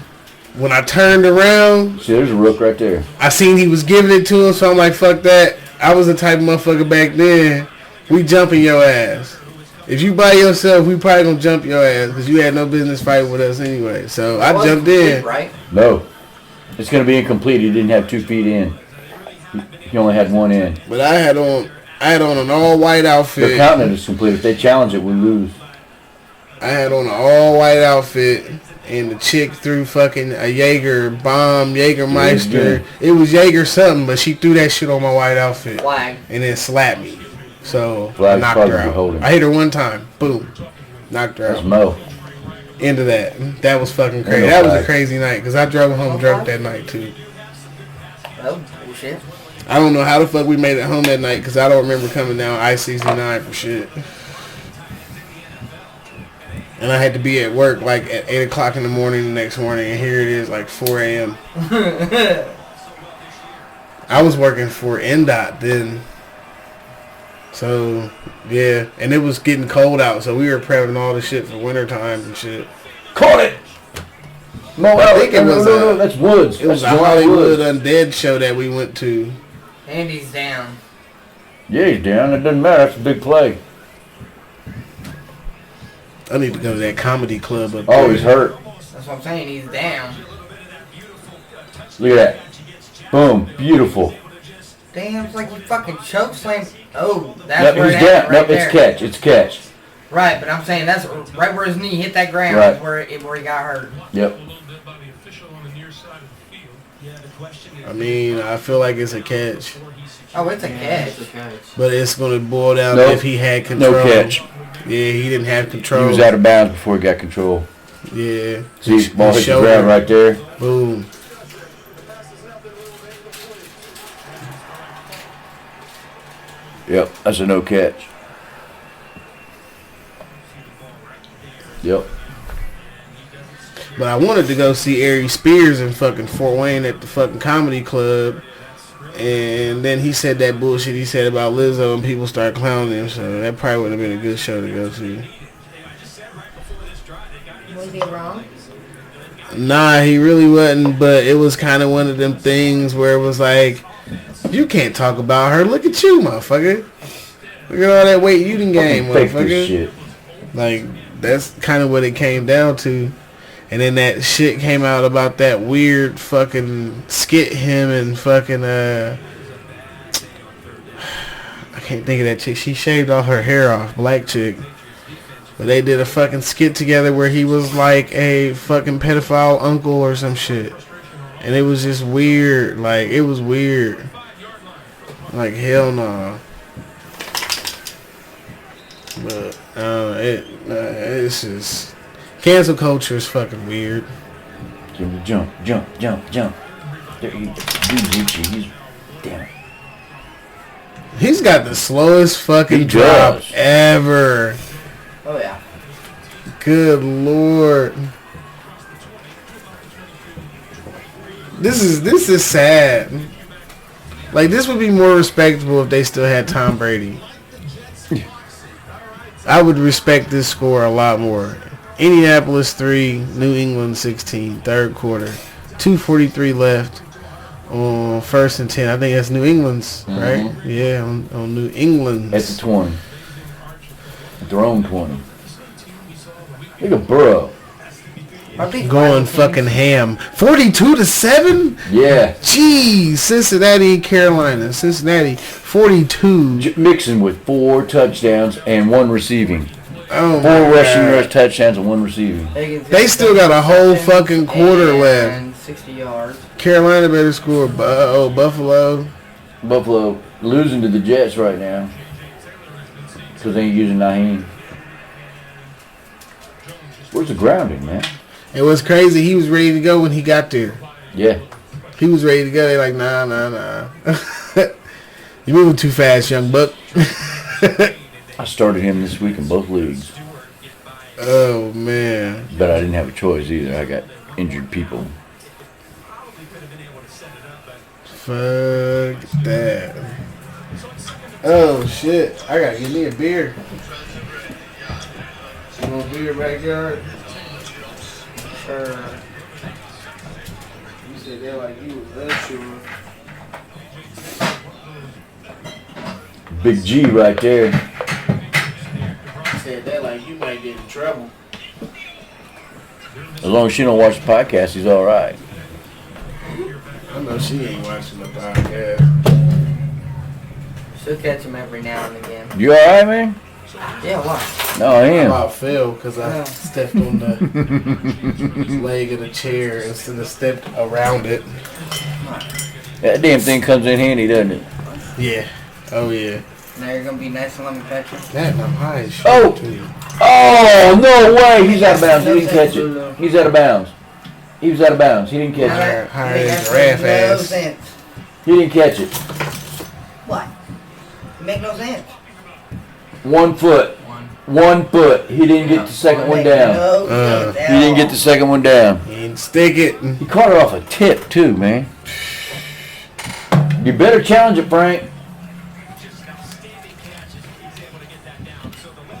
when I turned around, See, there's a rook right there. I seen he was giving it to him, so I'm like, fuck that. I was the type of motherfucker back then, we jumping your ass. If you by yourself, we probably gonna jump your ass because you had no business fighting with us anyway. So I jumped in. Right? No. It's going to be incomplete. He didn't have 2 feet in. He only had 1 in. But I had on an all white They're outfit. counting it as complete. If they challenge it, we lose. I had on an all white outfit, and the chick threw fucking a Jägermeister. It was Jaeger something, but she threw that shit on my white outfit Flag. and then slapped me. So I Flag's knocked probably her out. holding. I hit her one time. Boom. Knocked her That's out. Mo. End of that. That was fucking crazy. no That was a flag. crazy night because I drove home drunk that night too. Oh, bullshit. I don't know how the fuck we made it home that night because I don't remember coming down I-69 for shit. And I had to be at work like at 8 o'clock in the morning the next morning, and here it is like 4 a.m. I was working for NDOT then. So, yeah. And it was getting cold out, so we were prepping all the shit for winter time and shit. Caught it! Mo, I think it was that's Woods. It was That's a July Hollywood Woods. Undead show that we went to. Andy's down. Yeah, he's down. It doesn't matter. That's a big play. I need to go to that comedy club up Oh, there. he's hurt. That's what I'm saying. He's down. Look at that. Boom. Beautiful. Damn, it's like you fucking choke slammed. Oh, that's Nope, where he's it down. happened right Nope, there. it's catch. It's catch. Right, but I'm saying that's right where his knee hit that ground. Right. Is where he got hurt. Yep. I mean, I feel like it's a catch. Oh, it's a catch. But it's going to boil down Nope. if he had control. No catch. Yeah, he didn't have control. He was out of bounds before he got control. Yeah. See, ball hit the shoulder. ground right there. Boom. Yep, that's a no catch. Yep. But I wanted to go see Ari Spears in fucking Fort Wayne at the fucking comedy club. And then he said that bullshit he said about Lizzo and people started clowning him. So that probably would have been a good show to go to. Was he wrong? Nah, he really wasn't. But it was kind of one of them things where it was like, you can't talk about her. Look at you, motherfucker. Look at all that weight you done gained, Fake motherfucker. this shit. Like, that's kind of what it came down to. And then that shit came out about that weird fucking skit him and fucking, I can't think of that chick. She shaved all her hair off, black chick. But they did a fucking skit together where he was like a fucking pedophile uncle or some shit. And it was just weird. Like, it was weird. Like, hell no. But, it's just... Cancel culture is fucking weird. Give him the jump, jump, jump, jump. There you Gucci. He's damn it. He's got the slowest fucking He drop does. ever. Oh yeah. Good lord. This is sad. Like, this would be more respectable if they still had Tom Brady. I would respect this score a lot more. Indianapolis 3, New England 16, third quarter. 2:43 left on 1st and 10. I think that's New England's, right? Yeah, on New England's. At the 20. At their own 20. Look at Burrow. Are they Going fighting fucking ham. 42-7? Yeah. Jeez, Cincinnati and Carolina. Cincinnati 42. Mixon with 4 touchdowns and 1 receiving. Oh 4 my rushing God. yards, touchdowns, and 1 receiving. Higgins They still got a whole fucking quarter left. and 60 yards. Carolina better score. Buffalo. Buffalo losing to the Jets right now because they ain't using Naheem. Where's the grounding, man? It was crazy. He was ready to go when he got there. Yeah. He was ready to go. They like, nah. You moving too fast, young buck. I started him this week in both leagues, Oh man. but I didn't have a choice either. I got injured people. Fuck that. Oh shit. I gotta get me a beer. You want a beer backyard? Sure. You said that like you was unsure. Big G right there. You said that like you might get in trouble. As long as she don't watch the podcast, he's all right. I know she ain't watching the podcast. She'll catch him every now and again. You all right, man? Yeah, why? No, I I am. about fell because I Yeah. stepped on the leg of the chair instead of stepped around it. That damn thing comes in handy, doesn't it? Yeah. Oh yeah. Now you're gonna be nice and let me pet you. That I'm high as shit Oh. too. Oh, no way. He's out of bounds. He didn't catch it. He's out of bounds. He was out of bounds. He didn't catch it. High as giraffe ass. sense. He didn't catch it. What? Make no sense. 1 foot. 1 foot. He didn't get the second one down. No sense at He didn't get all. the second one down. He didn't stick it. He caught it off a tip, too, man. You better challenge it, Frank.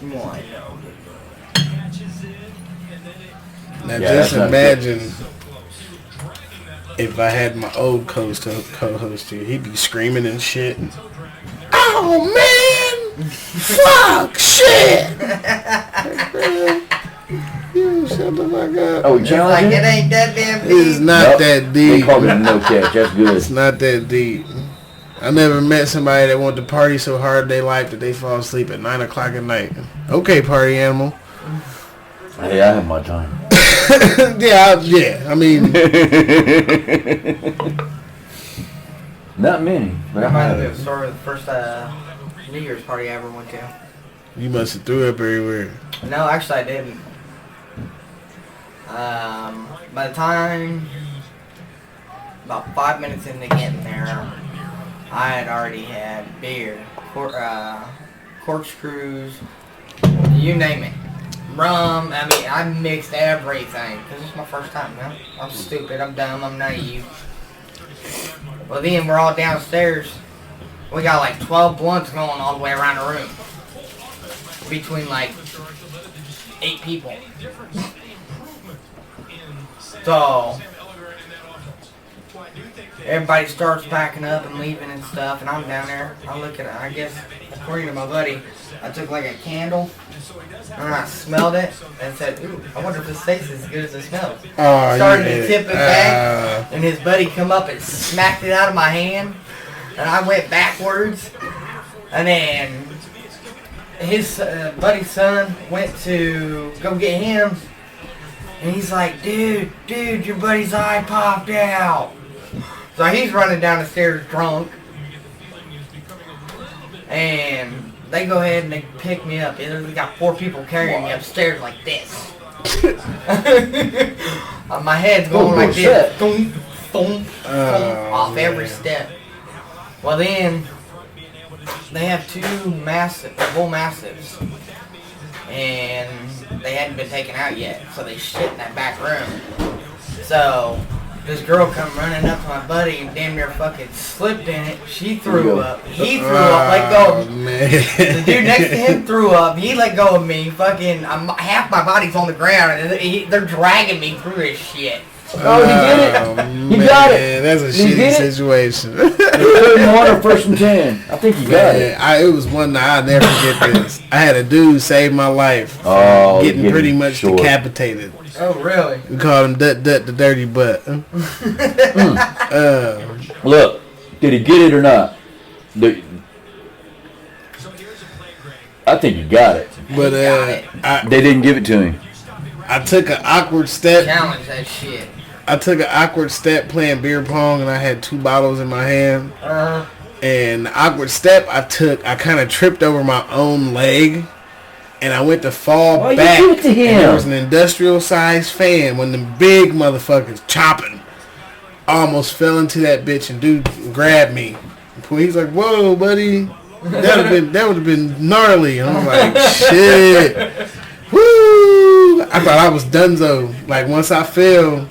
One. Now Yeah, just that's not imagine if I had my old co-host here. He'd be screaming and shit. Oh man! Fuck! Shit! You shut the fuck up. Oh, we Like challenging it it? ain't that damn It is deep. not Nope. that They deep. called it a no catch. That's good. It's not that deep. I never met somebody that wanted to party so hard they life that they fall asleep at 9 o'clock at night. Okay, party animal. Hey, I have my time. yeah. I mean, Not many, but I Reminds me have. of the story of the first New Year's party I ever went to. you must have threw up everywhere. No, actually I didn't. By the time, about 5 minutes into getting there, I had already had beer, corkscrews, you name it. Rum, I mean, I mixed everything. Because it's my first time, man. I'm stupid, I'm dumb, I'm naive. Well, then we're all downstairs. We got like 12 blunts going all the way around the room. Between like 8 people. So, everybody starts packing up and leaving and stuff, and I'm down there. I look at it, I guess, according to my buddy, I took like a candle, and I smelled it, and said, ooh, I wonder if this tastes as good as it smells. Oh, Started you to did tip it it. back, and his buddy come up and smacked it out of my hand, and I went backwards, and then his buddy's son went to go get him, and he's like, dude, your buddy's eye popped out. So he's running down the stairs drunk, and they go ahead and they pick me up. They got 4 people carrying me upstairs like this. My head's going like this, thump, thump, thump, off every step. Well then, they have 2 bull mastiffs, and they hadn't been taken out yet, so they shit in that back room. So this girl come running up to my buddy and damn near fucking slipped in it. She threw up. He threw up. Let go. Man. The dude next to him threw up. He let go of me. Fucking, half my body's on the ground, and they're dragging me through this shit. Oh, he did it. He got it. That's a He shitty did it. situation. 3rd and 1 or 1st and 10. I think you got it. Man, it was one night I'll never forget this. I had a dude save my life. Oh, Getting you're pretty much short. decapitated. Oh, really? We called him Dut the dirty butt. Look, did he get it or not? I think you got it. But got it. They didn't give it to him. I took an awkward step. Challenge that shit. I took an awkward step playing beer pong, and I had 2 bottles in my hand. And the awkward step I took, I kind of tripped over my own leg, and I went to fall back. You give it to him? And there was an industrial-sized fan, one of them big motherfuckers chopping. I almost fell into that bitch, and dude grabbed me. He's like, "Whoa, buddy, that would have been gnarly." And I'm like, "Shit, woo!" I thought I was donezo. Like once I fell.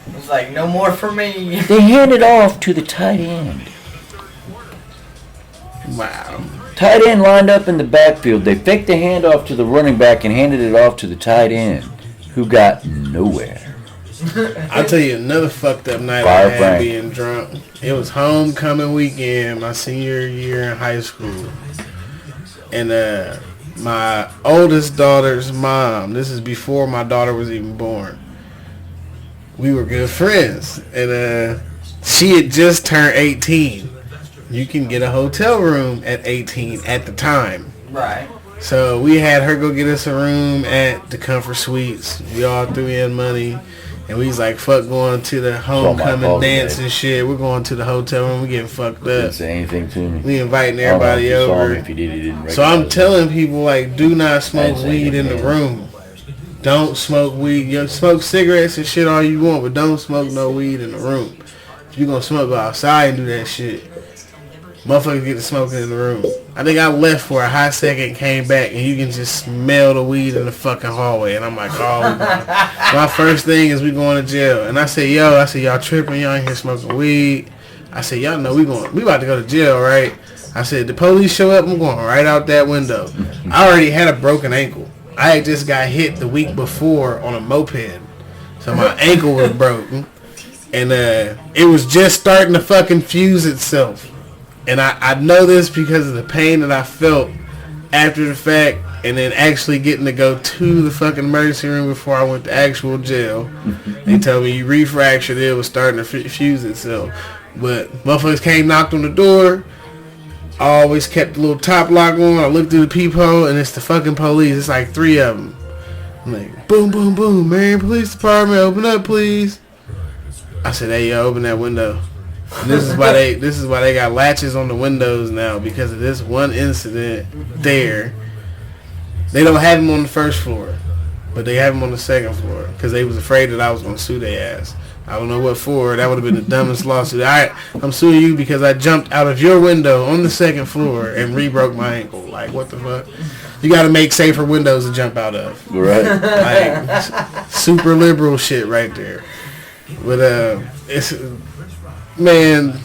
It was like, no more for me. They handed off to the tight end. Wow. Tight end lined up in the backfield. They faked the handoff to the running back and handed it off to the tight end, who got nowhere. I'll tell you another fucked up night I had being drunk. It was homecoming weekend, my senior year in high school. And my oldest daughter's mom, this is before my daughter was even born. We were good friends. And she had just turned 18. You can get a hotel room at 18 at the time. Right. So we had her go get us a room at the Comfort Suites. We all threw in money. And we was like, fuck going to the homecoming dance and shit. We're going to the hotel room. We getting fucked up. Didn't say anything to me. We inviting everybody over. If he did, he didn't so I'm telling people, like, do not smoke weed in the room. Don't smoke weed. You smoke cigarettes and shit all you want, but don't smoke no weed in the room. If you gonna smoke, go outside and do that shit. Motherfuckers get to smoking in the room. I think I left for a hot second, came back, and you can just smell the weed in the fucking hallway. And I'm like, oh, my first thing is we going to jail. And I said, y'all tripping, y'all in here smoking weed. I said, y'all know we about to go to jail, right? I said, the police show up, I'm going right out that window. I already had a broken ankle. I had just got hit the week before on a moped. So my ankle was broken. And it was just starting to fucking fuse itself. And I know this because of the pain that I felt after the fact, and then actually getting to go to the fucking emergency room before I went to actual jail. They told me you refractured it, was starting to fuse itself. But motherfuckers came, knocked on the door. I always kept the little top lock on. I looked through the peephole, and it's the fucking police. It's like 3 of them. I'm like, boom, boom, boom, Marion Police Department, open up, please. I said, hey, yo, open that window. And this is why they got latches on the windows now, because of this one incident there. They don't have them on the first floor, but they have them on the second floor because they was afraid that I was going to sue their ass. I don't know what for. That would have been the dumbest lawsuit. I'm suing you because I jumped out of your window on the second floor and re-broke my ankle. Like, what the fuck? You got to make safer windows to jump out of. Right. Like, super liberal shit right there. But it's... Man,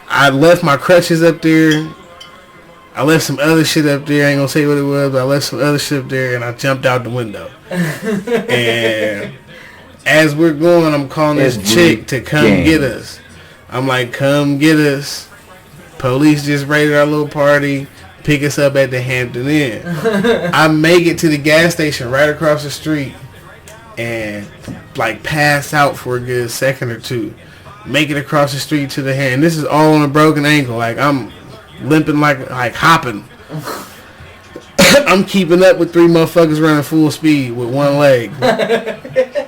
I left my crutches up there. I left some other shit up there. I ain't gonna say what it was, but I left some other shit up there, and I jumped out the window. And as we're going, I'm calling this chick to come get us. I'm like, come get us. Police just raided our little party. Pick us up at the Hampton Inn. I make it to the gas station right across the street, and like pass out for a good second or two. Make it across the street to the hand. This is all on a broken ankle. Like I'm limping like hopping. I'm keeping up with 3 motherfuckers running full speed with one leg.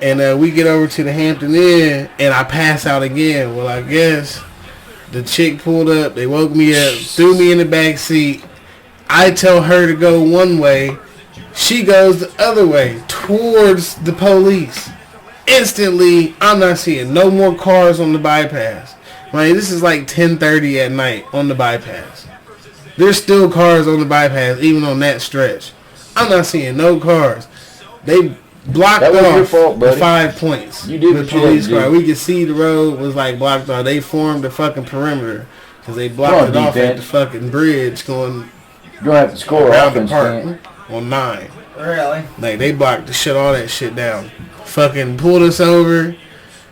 And we get over to the Hampton Inn and I pass out again. Well, I guess the chick pulled up. They woke me up, threw me in the back seat. I tell her to go one way. She goes the other way towards the police. Instantly, I'm not seeing no more cars on the bypass. Like, this is like 10:30 at night on the bypass. There's still cars on the bypass, even on that stretch. I'm not seeing no cars. They blocked off the 5 points. You did the police car. We could see the road was like blocked off. They formed a fucking perimeter because they blocked it off at the fucking bridge going. You don't have to score around the park on 9. Really? Like they blocked all that shit down. Fucking pulled us over.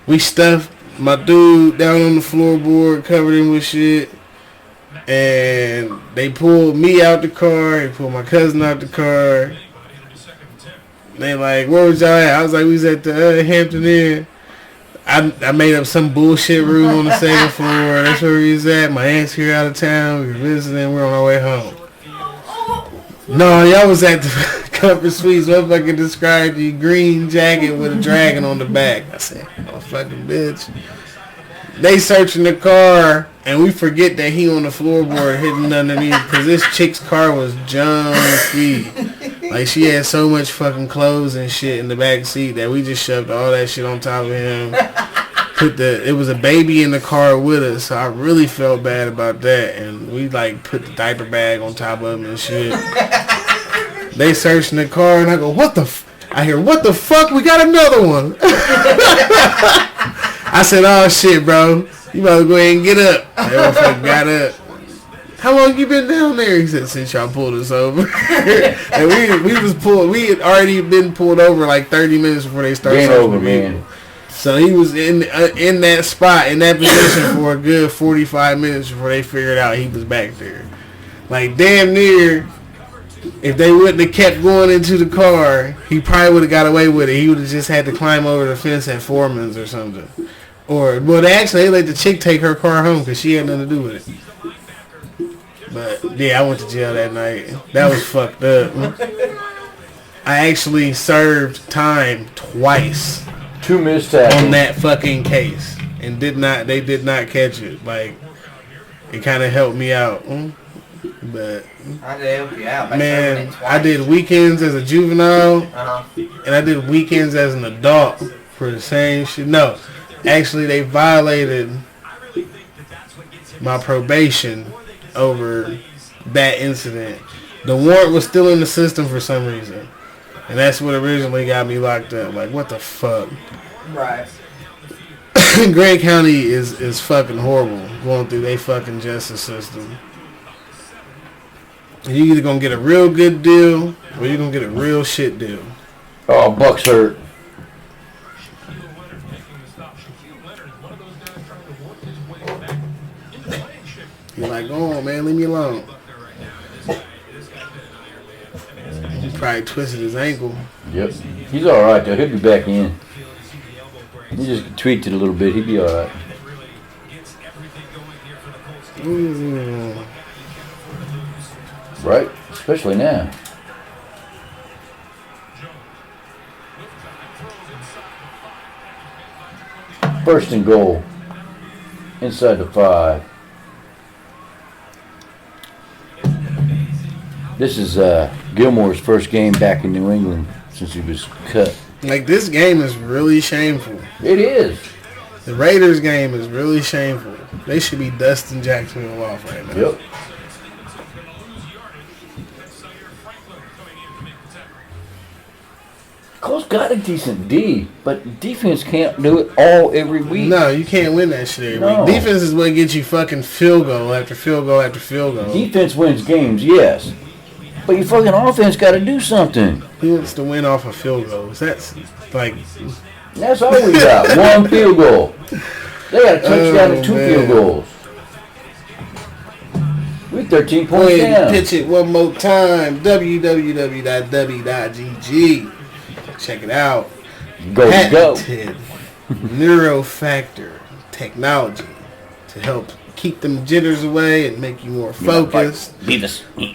We stuffed my dude down on the floorboard, covered him with shit. And they pulled me out the car. They pulled my cousin out the car. They like, where was y'all at? I was like, we was at the Hampton Inn. I made up some bullshit room on the second floor. That's where we was at. My aunt's here out of town. We were visiting. We're on our way home. No, y'all was at the Comfort Suites. Motherfucker described the green jacket with a dragon on the back. I said, oh, fucking bitch. They searching the car, and we forget that he on the floorboard hidden underneath, because this chick's car was junky. Like, she had so much fucking clothes and shit in the back seat that we just shoved all that shit on top of him. It was a baby in the car with us, so I really felt bad about that. And we like put the diaper bag on top of him and shit. They searching the car, and I go, I hear, what the fuck? We got another one. I said, oh shit, bro. You better go ahead and get up. That motherfucker got up. How long you been down there? He said, since y'all pulled us over. And we had already been pulled over like 30 minutes before they started searching the vehicle. So he was in that spot, in that position for a good 45 minutes before they figured out he was back there. Like, damn near, if they wouldn't have kept going into the car, he probably would have got away with it. He would have just had to climb over the fence at Foreman's or something. They let the chick take her car home because she had nothing to do with it. But, yeah, I went to jail that night. That was fucked up. I actually served time twice. 2 missed tackles on that fucking case, and they did not catch it. Like, it kind of helped me out. But I did help you out. Man, I did weekends as a juvenile, and I did weekends as an adult for the same shit. No, actually, they violated my probation over that incident. The warrant was still in the system for some reason, and that's what originally got me locked up. Like, what the fuck? Right. Grant County is fucking horrible going through their fucking justice system. You either gonna get a real good deal or you're gonna get a real shit deal. Oh, Buck's hurt. You're like, go on, man, leave me alone. He probably twisted his ankle. Yep. He's alright though. He'll be back in. He just tweaked it a little bit. He'll be alright. Right? Especially now. First and goal. Inside the 5. This is Gilmore's first game back in New England since he was cut. Like, this game is really shameful. It is. The Raiders game is really shameful. They should be dusting Jacksonville off right now. Yep. Colts got a decent D, but defense can't do it all every week. No, you can't win that shit every week. Defense is what gets you fucking field goal after field goal after field goal. Defense wins games, yes. But your fucking offense got to do something. Who wants to win off of field goals? That's like... That's all we got. One field goal. They got a touchdown and 2 field goals. We're 13 points down. Pitch it one more time. www.dubby.gg. Check it out. Patented neurofactor technology to help keep them jitters away and make you more focused.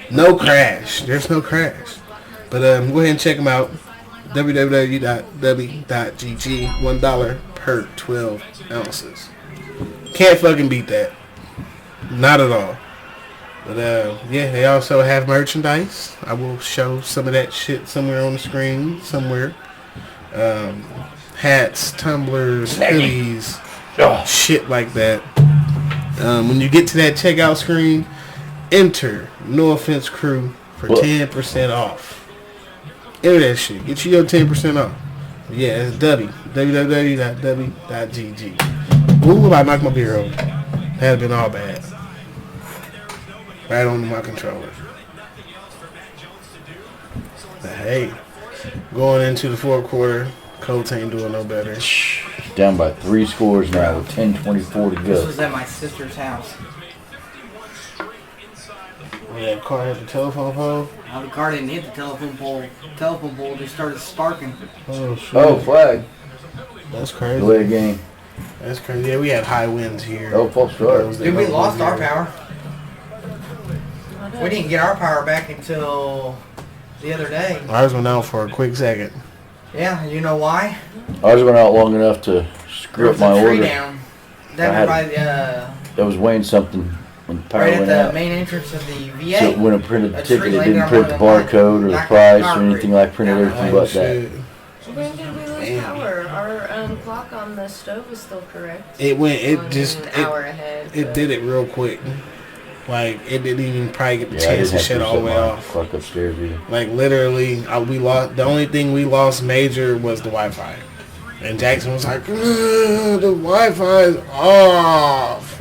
No crash. There's no crash. But go ahead and check them out. www.dubby.gg. $1 per 12 ounces. Can't fucking beat that. Not at all. But yeah, they also have merchandise. I will show some of that shit somewhere on the screen, somewhere. Hats, tumblers, hoodies, shit like that. When you get to that checkout screen, enter No Offense Crew for 10% off. Enter that shit. Get you your 10% off. Yeah, it's Dubby. www.dubby.gg. Ooh, I knocked my beer over. That'd have been all bad. Right on my controller. But hey, going into the fourth quarter, Colts ain't doing no better. Down by 3 scores now with 10:24 to go. This was at my sister's house. Yeah, the car hit the telephone pole. No, the car didn't hit the telephone pole. The telephone pole just started sparking. Oh, shit. Oh, flag. That's crazy. Delay game. That's crazy. Yeah, we had high winds here. Oh, false start. Dude, we lost our power. We didn't get our power back until the other day. Ours went out for a quick second. Yeah, you know why? Ours went out long enough to There screw up was my a tree order. down. Down by the, I was weighing something when the power right at went the out. main entrance of the VA. So when I printed the A tree ticket, it landed didn't on print one the of the barcode or the knocked price power or anything like printed down. everything Oh, but that. shit. When did we lose Damn. power? Our clock on the stove is still correct. It went. It On just. an hour ahead. It but- did it real quick. Like it didn't even probably get the Yeah, I chance didn't to have shut to all the set way my off. clock upstairs either. Like literally, we lost. The only thing we lost major was the Wi-Fi. And Jackson was like, "The Wi-Fi is off."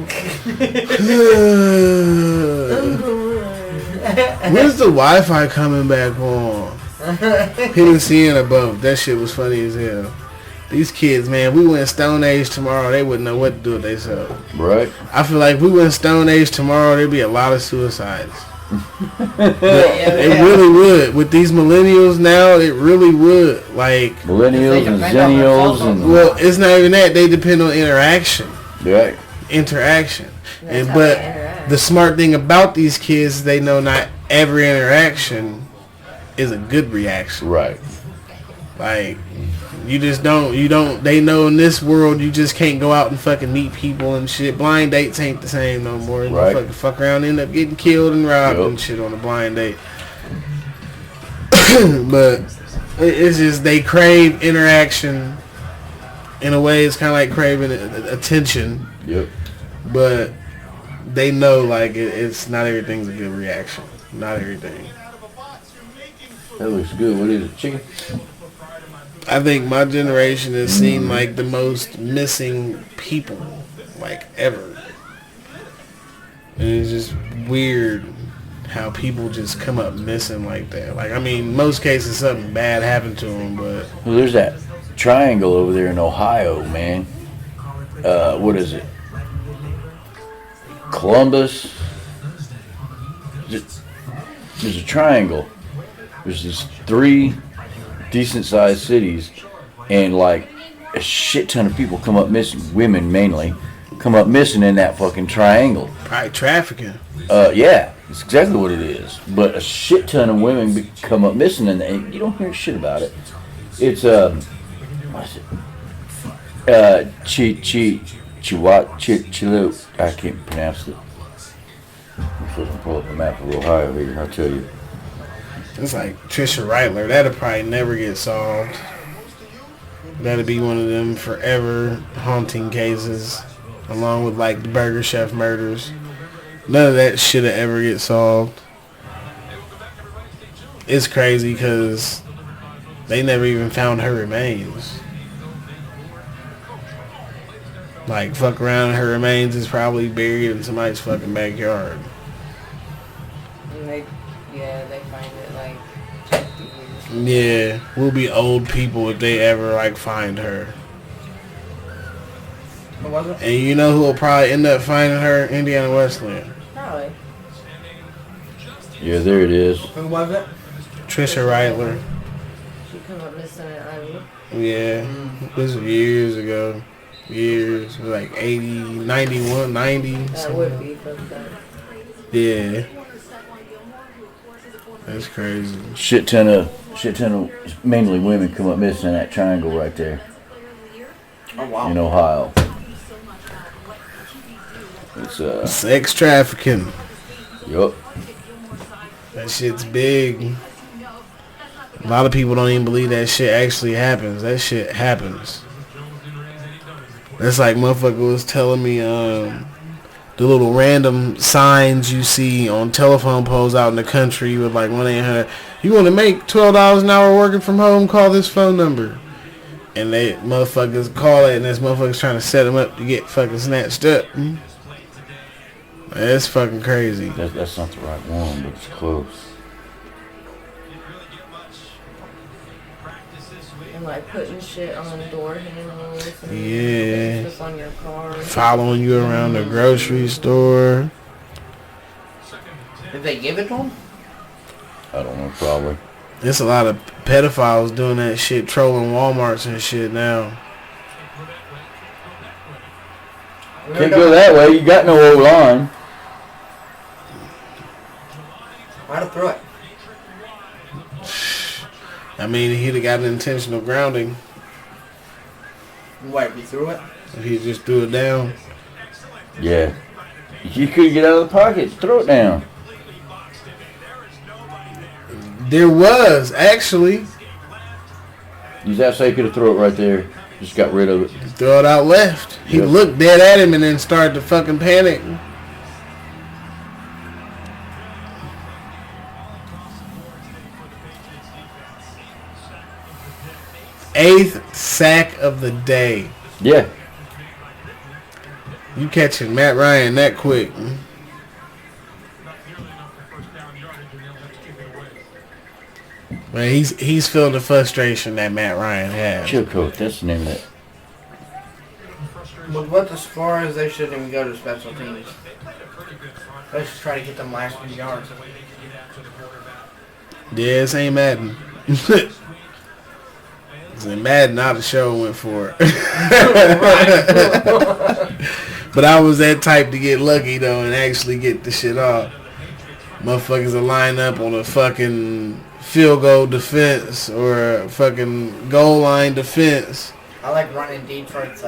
When's the Wi-Fi coming back on? Hidden seeing above. That shit was funny as hell. These kids, man, we went Stone Age tomorrow, they wouldn't know what to do with themselves. Right? I feel like if we went Stone Age tomorrow, there'd be a lot of suicides. It really would. With these millennials now, it really would. Like, Millennials and depend on their Zennials cell and well, it's not even that. They depend on interaction. right. Interaction. That's And how but they interact. the smart thing about these kids, is they know not every interaction is a good reaction. Right. Like, you don't, they know in this world you just can't go out and fucking meet people and shit. Blind dates ain't the same no more. You Right. fuck around, end up getting killed and robbed Yep. and shit on a blind date. But it's just, they crave interaction in a way. It's kind of like craving attention, Yep. but they know like it's not everything's a good reaction. Not everything. That looks good. What is it? Chicken? I think my generation has seen like the most missing people like ever. And it's just weird how people just come up missing like that. Like, I mean, most cases something bad happened to them, but Well, there's that triangle over there in Ohio, man. What is it? Columbus. There's a triangle. There's these 3 decent-sized cities, and like a shit ton of people come up missing. Women mainly come up missing in that fucking triangle. probably trafficking. Yeah, it's exactly what it is. But a shit ton of women come up missing, and you don't hear shit about it. It's what's it? Chilu. I can't pronounce it. I'm supposed to pull up the map of Ohio here. I'll tell you. It's like Trisha Reitler. That'll probably never get solved. That'll be one of them forever haunting cases, along with like the Burger Chef murders. None of that shit'll ever get solved. It's crazy because they never even found her remains. Like, fuck around, her remains is probably buried in somebody's fucking backyard. And they find it like 50 years. Yeah, we'll be old people if they ever like find her. What was it? And you know who will probably end up finding her? Indiana Wesleyan. Probably. Yeah, there it is. Who was it? Trisha Reitler. She come up missing in Iowa. Yeah, this was years ago. Years, like 80, 91, 90. That would be fucked up. Yeah. That's crazy. Shit ton of mainly women come up missing in that triangle right there Oh wow. in Ohio. It's Sex trafficking. yup. That shit's big. A lot of people don't even believe that shit actually happens. That shit happens. That's like motherfucker was telling me the little random signs you see on telephone poles out in the country with like 1-800. You want to make $12 an hour working from home? Call this phone number. And they motherfuckers call it, and this motherfucker's trying to set them up to get fucking snatched up. That's fucking crazy. That's not the right one, but it's close. And like putting shit on door handles. And Yeah. Just on your car. Following you around the grocery store. Did they give it to him? I don't know, probably. There's a lot of pedophiles doing that shit, trolling Walmarts and shit now. Can't go that way. You got no old line. I'd have threw it. I mean, he'd have got an intentional grounding What, if he threw it? if he just threw it down. Yeah. You couldn't get out of the pocket. Throw it down. There was, actually. He's outside. Could have thrown it right there. Just got rid of it. Throw it out left. He Yep. looked dead at him and then started to fucking panic. Eighth sack of the day. Yeah. You catching Matt Ryan that quick. Man, he's feeling the frustration that Matt Ryan has. Chill coach. That's the name of that. With what the score is, they shouldn't even go to special teams. Let's just try to get them last few yards. Yeah, this ain't Madden. In Madden, I'd have sure went for it. But I was that type to get lucky, though, and actually get the shit off. Motherfuckers will line up on a fucking field goal defense or a fucking goal line defense. I like running Detroit's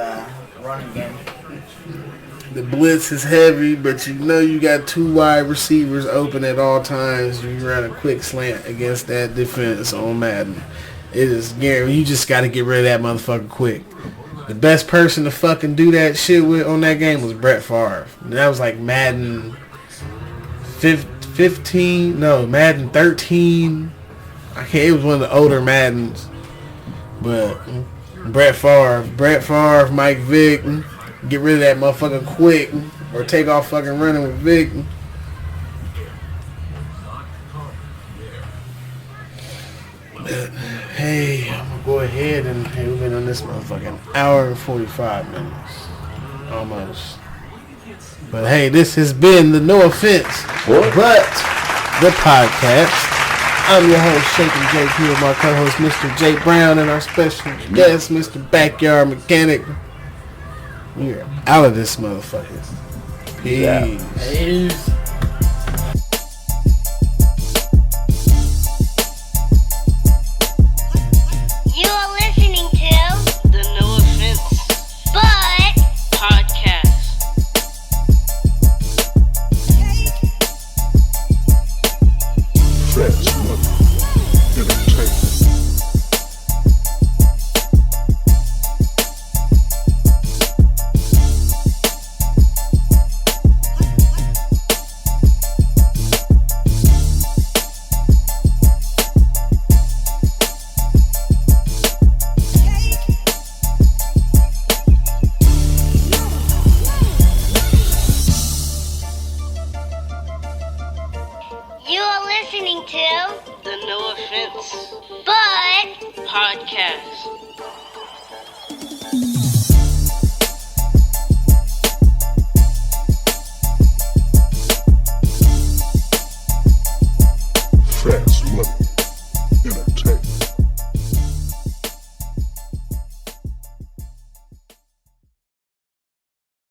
running game. The blitz is heavy, but you know you got two wide receivers open at all times. You run a quick slant against that defense on Madden. It is guaranteed. You just got to get rid of that motherfucker quick. The best person to fucking do that shit with on that game was Brett Favre. And that was like Madden 15. No, Madden 13. I can't. It was one of the older Maddens. But Brett Favre, Mike Vick. Get rid of that motherfucker quick, or take off fucking running with Vic. But, hey, I'm gonna go ahead and we've been on this motherfucking hour and 45 minutes, almost. But hey, this has been the No Offense, but the podcast. I'm your host, Shaking Jake, here with my co-host, Mr. Jake Brown, and our special guest, Mr. Backyard Mechanic. We're out of this motherfucker. Peace. Peace.